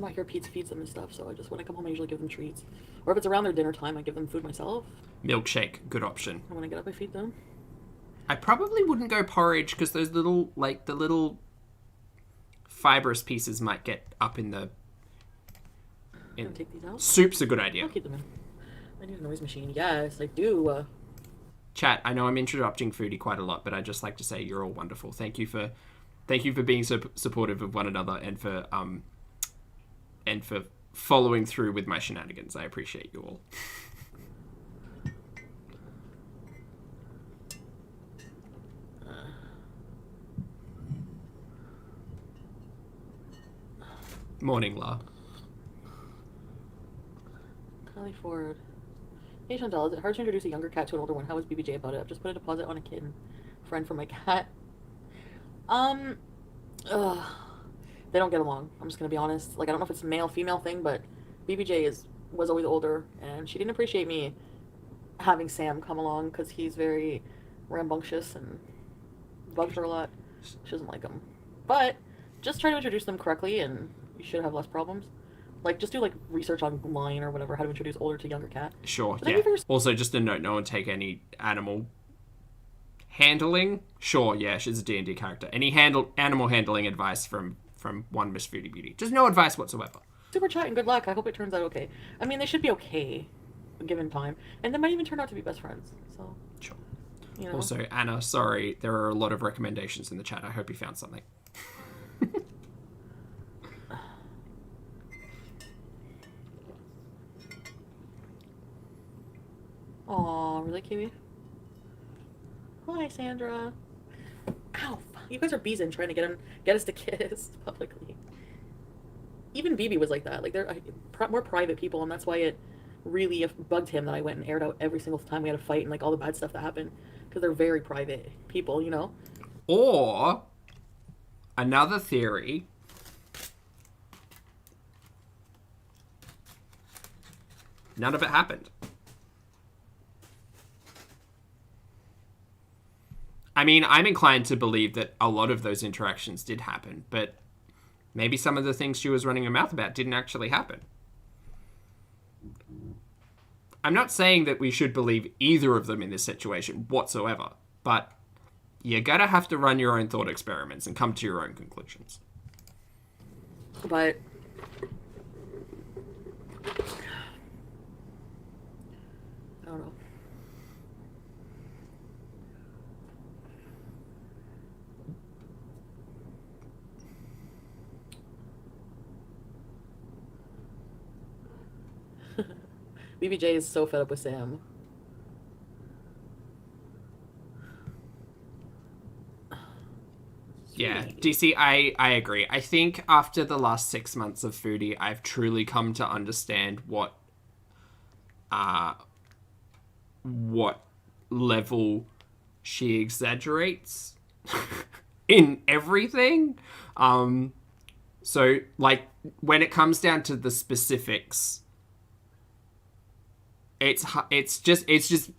not here. Pete feeds them and stuff, so I just, when I come home, I usually give them treats. Or if it's around their dinner time, I give them food myself. Milkshake. Good option. And when I get up, I feed them. I probably wouldn't go porridge because those little, like, the little fibrous pieces might get up in the... Can I take these out? Soup's a good idea. I'll keep them in. I need a noise machine. Yes, I do. Chat, I know I'm interrupting Foodie quite a lot, but I just like to say you're all wonderful. Thank you for being so supportive of one another and for following through with my shenanigans. I appreciate you all. Morning, La. Holly Ford. Hey Chantal, is it hard to introduce a younger cat to an older one? How is BBJ about it? I've just put a deposit on a kitten friend for my cat. They don't get along. I'm just gonna be honest. Like, I don't know if it's a male female thing, but BBJ was always older, and she didn't appreciate me having Sam come along because he's very rambunctious and bugs her a lot. She doesn't like him. But just try to introduce them correctly, and you should have less problems. Like, just do, like, research online or whatever, how to introduce older to younger cat. Sure, yeah. Also, just a note, no one take any animal handling. Sure, yeah, she's a D&D character. Any animal handling advice from one Miss Foodie Beauty. Just no advice whatsoever. Super chat and good luck. I hope it turns out okay. I mean, they should be okay, given time. And they might even turn out to be best friends, so... Sure. You know? Also, Anna, sorry, there are a lot of recommendations in the chat. I hope you found something. Aw, really, Kiwi? Hi, Sandra. Ow, you guys are Beezin trying to get us to kiss publicly. Even BB was like that. Like, they're more private people, and that's why it really bugged him that I went and aired out every single time we had a fight and, like, all the bad stuff that happened. Because they're very private people, you know? Or, another theory... None of it happened. I mean, I'm inclined to believe that a lot of those interactions did happen, but maybe some of the things she was running her mouth about didn't actually happen. I'm not saying that we should believe either of them in this situation whatsoever, but you're gonna have to run your own thought experiments and come to your own conclusions. But... I don't know. BBJ is so fed up with Sam. Yeah, DC, I agree. I think after the last 6 months of Foodie, I've truly come to understand what level she exaggerates in everything. So, like, when it comes down to the specifics, it's just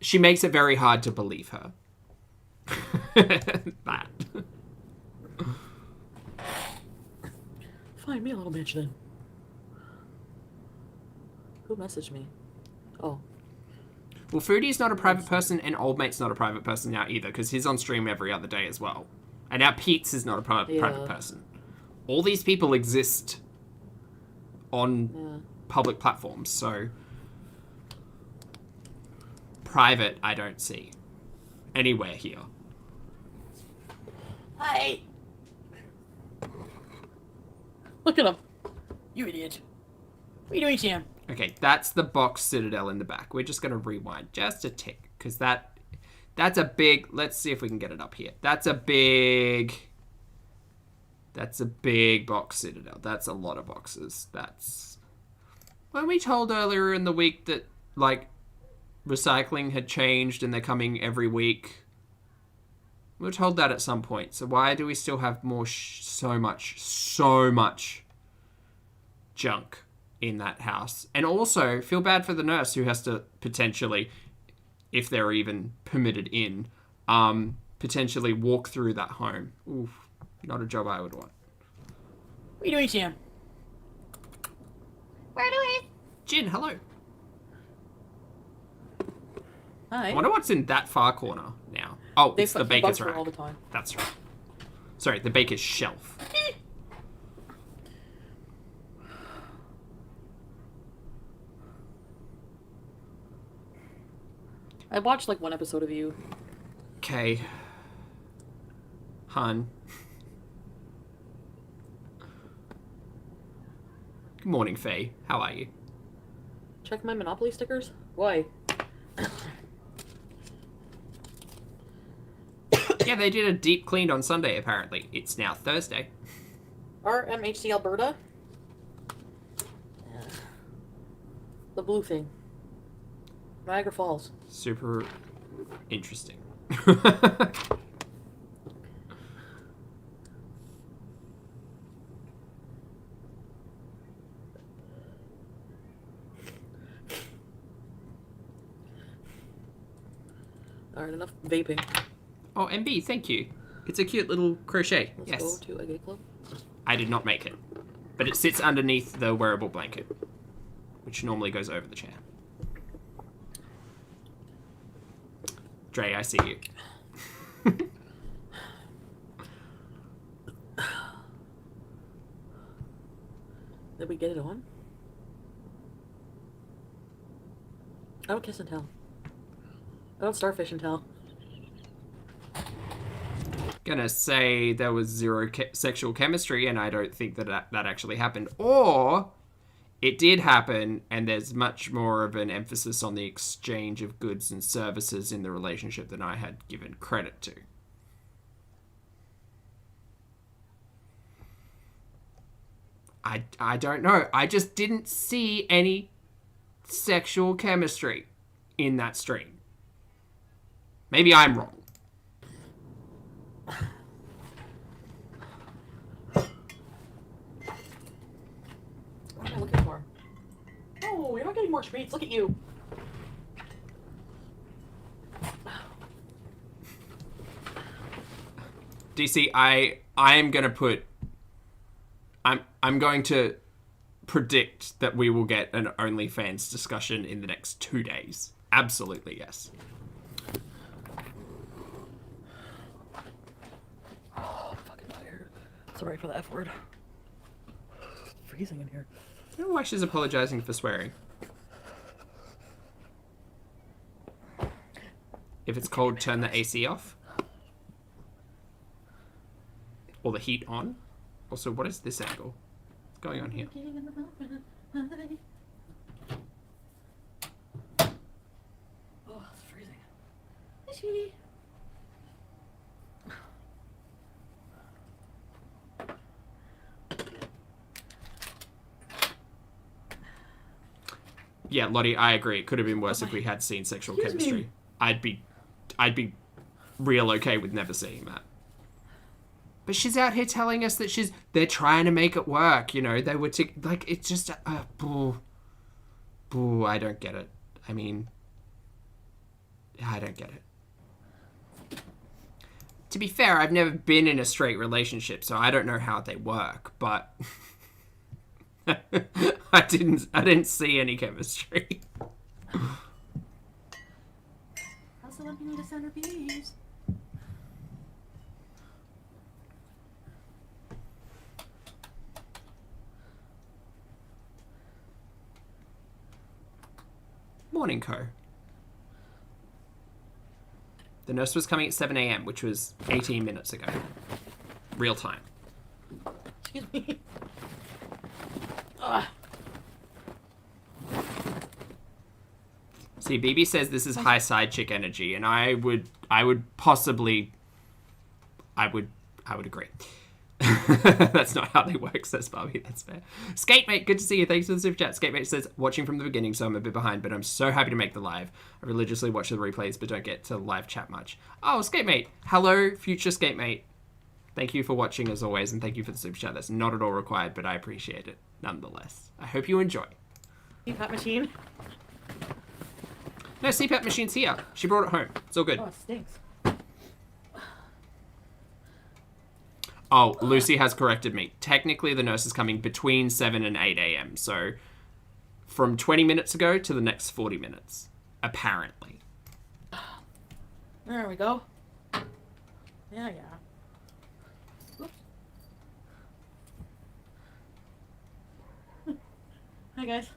she makes it very hard to believe her. That. Find me a little bitch then. Who messaged me? Oh. Well, Foodie's not a private person, and Old Mate's not a private person now either, because he's on stream every other day as well. And now Pete's is not a private person. All these people exist on public platforms, so private I don't see anywhere here. Hi. Look at him. You idiot. What are you doing, Sam? Okay, that's the box citadel in the back. We're just going to rewind just a tick, because that's a big... Let's see if we can get it up here. That's a big box citadel. That's a lot of boxes. That's... When we told earlier in the week that, like, recycling had changed and they're coming every week... We were told that at some point. So why do we still have more so much junk in that house? And also, feel bad for the nurse who has to potentially, if they're even permitted in, potentially walk through that home. Oof, not a job I would want. What are you doing, Sam? Where do we? Jin, hello. Hi. I wonder what's in that far corner now. Oh, it's the baker's rack. All the time. That's right. Sorry, the baker's shelf. I watched like one episode of you. Okay. Hun. Good morning, Faye. How are you? Check my Monopoly stickers? Why? Yeah, they did a deep clean on Sunday, apparently. It's now Thursday. RMHC Alberta? The blue thing. Niagara Falls. Super interesting. Alright, enough vaping. Oh, MB, thank you. It's a cute little crochet. Let's Yes. go to a gay club. I did not make it. But it sits underneath the wearable blanket, which normally goes over the chair. Dre, I see you. Did we get it on? I don't kiss and tell. I don't starfish and tell. Gonna say there was zero sexual chemistry, and I don't think that that actually happened. Or it did happen, and there's much more of an emphasis on the exchange of goods and services in the relationship than I had given credit to. I don't know. I just didn't see any sexual chemistry in that stream. Maybe I'm wrong. What am I looking for? Oh, you're not getting more treats. Look at you. DC, I am gonna put. I'm going to predict that we will get an OnlyFans discussion in the next 2 days. Absolutely, yes. Oh, I'm fucking tired. Sorry for the F word. It's freezing in here. I don't know why she's apologizing for swearing. If it's cold, turn the AC off. Or the heat on. Also, what is this angle? What's going on here? Oh, it's freezing. Yeah, Lottie, I agree. It could have been worse if we had seen sexual chemistry. I'd be real okay with never seeing that. But she's out here telling us that they're trying to make it work, you know. They were like, it's just boo, I don't get it. I mean, I don't get it. To be fair, I've never been in a straight relationship, so I don't know how they work, but I didn't see any chemistry. Also, let me know the centerpiece. Morning, Co. The nurse was coming at 7 a.m., which was 18 minutes ago. Real time. Excuse me. Ugh. See, BB says this is high side chick energy, and I would possibly, I would agree. That's not how they work, says Barbie. That's fair. Skatemate, good to see you. Thanks for the super chat. Skatemate says, watching from the beginning, so I'm a bit behind, but I'm so happy to make the live. I religiously watch the replays, but don't get to live chat much. Oh, Skatemate. Hello, future Skatemate. Thank you for watching, as always, and thank you for the super chat. That's not at all required, but I appreciate it, nonetheless. I hope you enjoy. CPAP machine? No, CPAP machine's here. She brought it home. It's all good. Oh, it stinks. Oh, Lucy has corrected me. Technically, the nurse is coming between 7 and 8 a.m. So, from 20 minutes ago to the next 40 minutes. Apparently. There we go. Yeah. Oops. Hi, guys.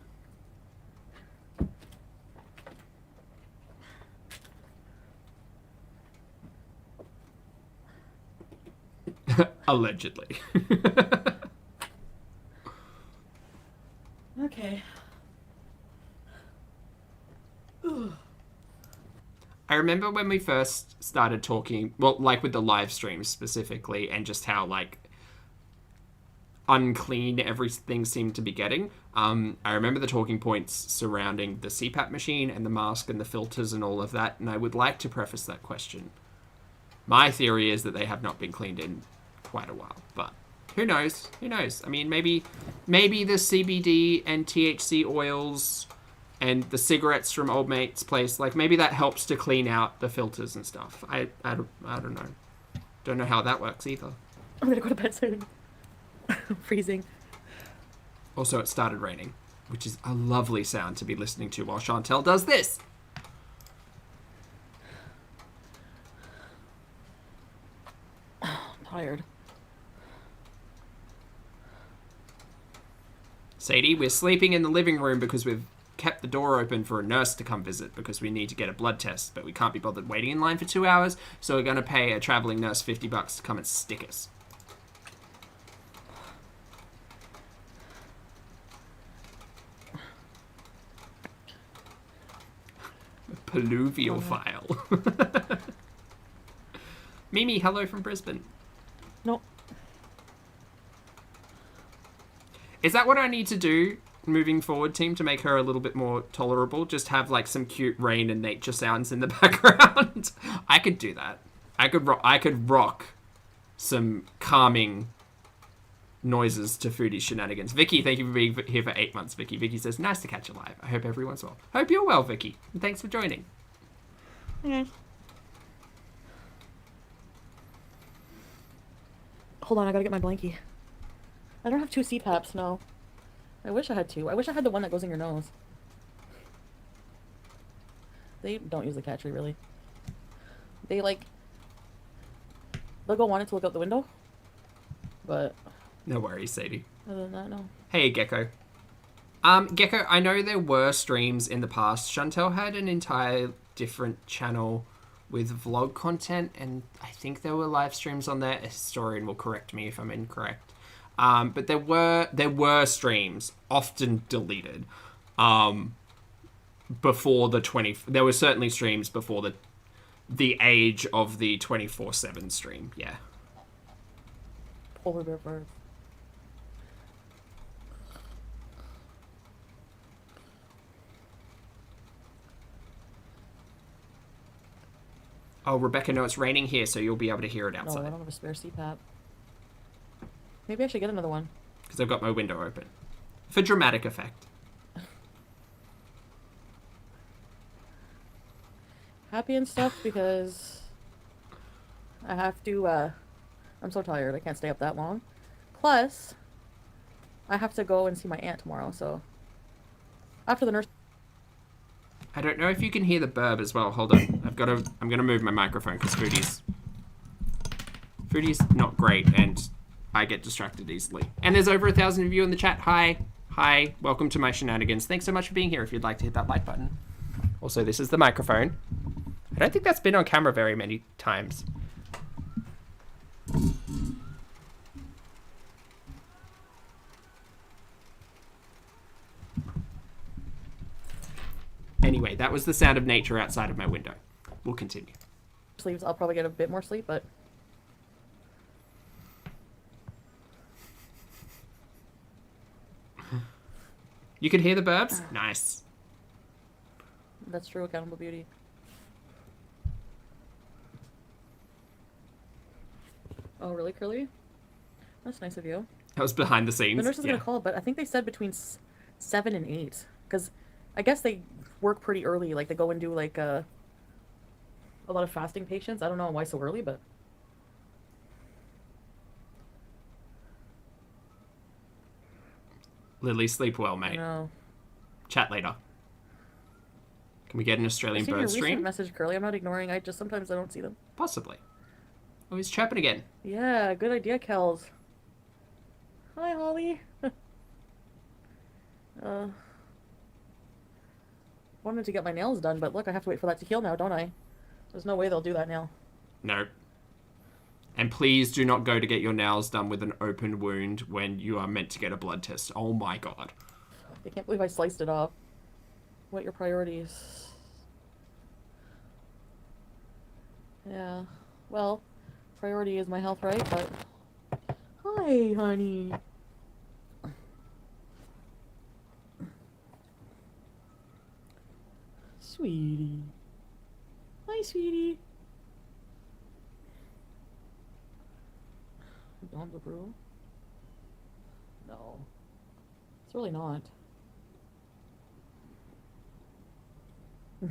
Allegedly. Okay. I remember when we first started talking, well, like with the live streams specifically, and just how, like, unclean everything seemed to be getting. I remember the talking points surrounding the CPAP machine and the mask and the filters and all of that, and I would like to preface that question. My theory is that they have not been cleaned in quite a while, but who knows? Who knows? I mean, maybe the CBD and THC oils and the cigarettes from Old Mate's place, like, maybe that helps to clean out the filters and stuff. I don't know. Don't know how that works either. I'm gonna go to bed soon. I'm freezing. Also, it started raining, which is a lovely sound to be listening to while Chantel does this. I'm tired. Sadie, we're sleeping in the living room because we've kept the door open for a nurse to come visit because we need to get a blood test, but we can't be bothered waiting in line for 2 hours, so we're going to pay a traveling nurse $50 to come and stick us. Palluvial file. Mimi, hello from Brisbane. Nope. Is that what I need to do moving forward, team, to make her a little bit more tolerable? Just have, like, some cute rain and nature sounds in the background? I could do that. I could rock some calming noises to Foodie shenanigans. Vicky, thank you for being here for 8 months, Vicky. Vicky says, nice to catch you live. I hope everyone's well. Hope you're well, Vicky. And thanks for joining. Okay. Hold on, I gotta get my blankie. I don't have 2 CPAPs, no. I wish I had 2. I wish I had the one that goes in your nose. They don't use the catchery, really. They, like... They'll go on it to look out the window. But... No worries, Sadie. Other than that, no. Hey, Gecko. Gecko, I know there were streams in the past. Chantel had an entire different channel with vlog content, and I think there were live streams on there. A historian will correct me if I'm incorrect. But there were streams, often deleted, before the there were certainly streams before the age of the 24/7 stream, yeah. Polar bear bird. Oh, Rebecca, no, it's raining here, so you'll be able to hear it No, I outside. don't have a spare CPAP. Maybe I should get another one. Because I've got my window open. For dramatic effect. Happy and stuff because I have to, I'm so tired. I can't stay up that long. Plus, I have to go and see my aunt tomorrow, so after the nurse... I don't know if you can hear the burb as well. Hold on. I'm going to move my microphone because Foodie's not great and I get distracted easily. And there's over 1,000 of you in the chat. Hi. Hi. Welcome to my shenanigans. Thanks so much for being here. If you'd like to hit that like button. Also, this is the microphone. I don't think that's been on camera very many times. Anyway, that was the sound of nature outside of my window. We'll continue. Sleeps, I'll probably get a bit more sleep, but... You can hear the burbs? Nice. That's true, accountable beauty. Oh, really, Curly? That's nice of you. That was behind the scenes. The nurse is going to call, but I think they said between 7 and 8. Because I guess they work pretty early. Like, they go and do, like, a lot of fasting patients. I don't know why so early, but... Lily, sleep well, mate. No. Chat later. Can we get an Australian bird Recent stream? message, Curly. I'm not ignoring. Sometimes I don't see them. Possibly. Oh, he's chirping again. Yeah, good idea, Kels. Hi, Holly. Wanted to get my nails done, but look, I have to wait for that to heal now, don't I? There's no way they'll do that now. No. And please do not go to get your nails done with an open wound when you are meant to get a blood test. Oh my god. I can't believe I sliced it off. What are your priorities? Yeah. Well, priority is my health, right? But... Hi, honey. Sweetie. Hi, sweetie. Dawn the Brew? No. It's really not. No,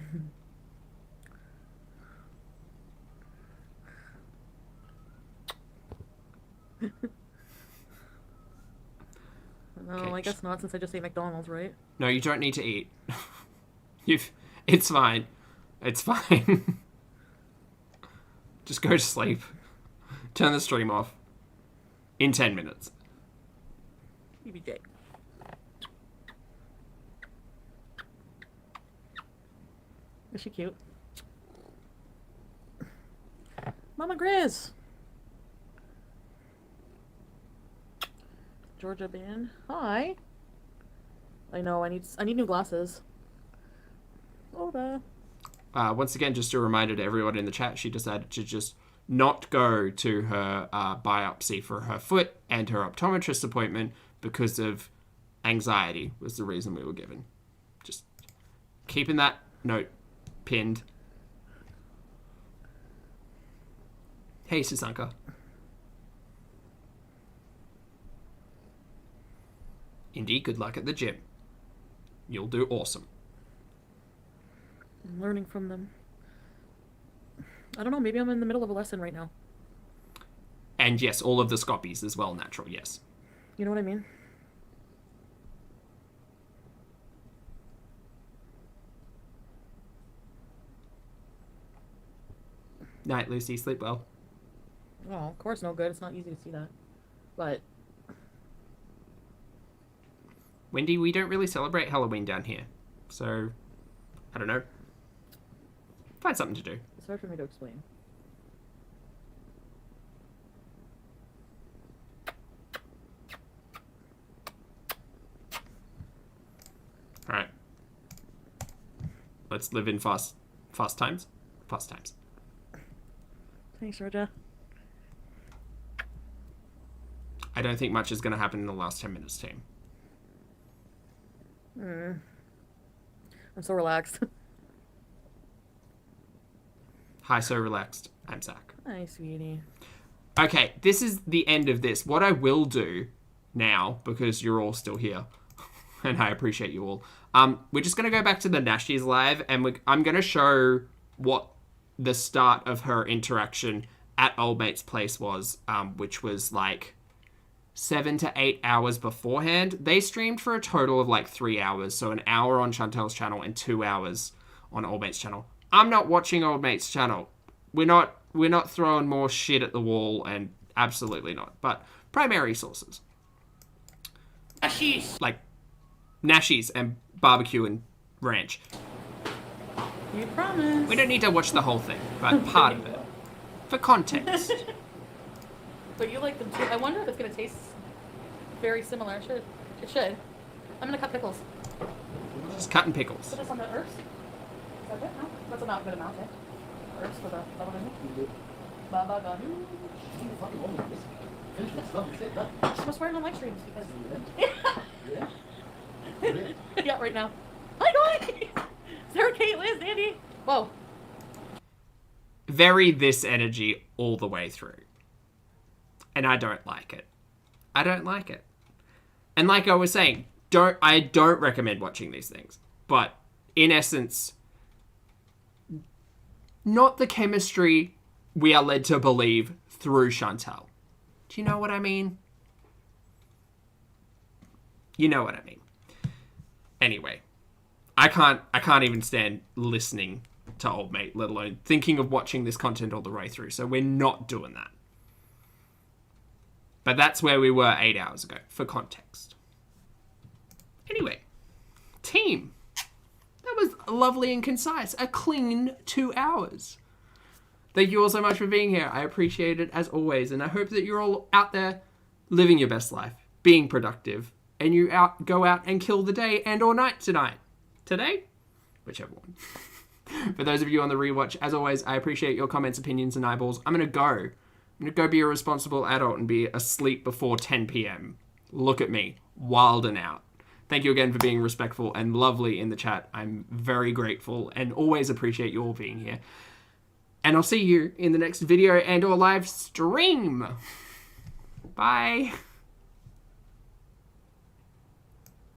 Okay. I guess not, since I just ate McDonald's, right? No, you don't need to eat. It's fine. It's fine. Just go to sleep. Turn the stream off. In 10 minutes. BBJ. Is she cute? Mama Grizz! Georgia Band. Hi. I know, I need new glasses. Oda. Once again, just a reminder to everyone in the chat, she decided to just not go to her biopsy for her foot and her optometrist appointment because of anxiety was the reason we were given. Just keeping that note pinned. Hey, Susanka. Indy, good luck at the gym. You'll do awesome. I'm learning from them. I don't know, maybe I'm in the middle of a lesson right now. And yes, all of the scoppies as well, natural, yes. You know what I mean? Night, Lucy. Sleep well. Oh, of course no good. It's not easy to see that. But... Wendy, we don't really celebrate Halloween down here. So, I don't know. Find something to do. It's hard for me to explain. Alright. Let's live in fast times. Fast times. Thanks, Georgia. I don't think much is going to happen in the last 10 minutes, team. I'm so relaxed. Hi, so relaxed. I'm Zach. Hi, sweetie. Okay, this is the end of this. What I will do now, because you're all still here, and I appreciate you all, we're just going to go back to the Nashies live, and I'm going to show what the start of her interaction at Old Mate's place was, which was like 7 to 8 hours beforehand. They streamed for a total of like 3 hours, so an hour on Chantel's channel and 2 hours on Old Mate's channel. I'm not watching Old Mate's channel. We're not throwing more shit at the wall, and absolutely not. But primary sources. Nashies. Like Nashies and barbecue and ranch. You promise. We don't need to watch the whole thing, but part of it. For context. But you like them too. I wonder if it's going to taste very similar. It should. I'm going to cut pickles. Just cutting pickles. Put this on the herbs. Is that good? No? That's a good amount, eh? Herbs for the double in. Baba ganoush. I was wearing on live streams because... Yeah, right now. Hi guys! Sarah, Kate, Liz, Andy. Whoa. Very this energy all the way through. And I don't like it. I don't like it. And like I was saying, I don't recommend watching these things. But in essence, not the chemistry we are led to believe through Chantel. Do you know what I mean? You know what I mean. Anyway, I can't even stand listening to Old Mate, let alone thinking of watching this content all the way through. So we're not doing that. But that's where we were 8 hours ago, for context. Anyway, team. That was lovely and concise. A clean 2 hours. Thank you all so much for being here. I appreciate it as always. And I hope that you're all out there living your best life, being productive, and you go out and kill the day and or night tonight. Today? Whichever one. For those of you on the rewatch, as always, I appreciate your comments, opinions, and eyeballs. I'm going to go be a responsible adult and be asleep before 10 p.m. Look at me, wild and out. Thank you again for being respectful and lovely in the chat. I'm very grateful and always appreciate you all being here. And I'll see you in the next video and or live stream. Bye.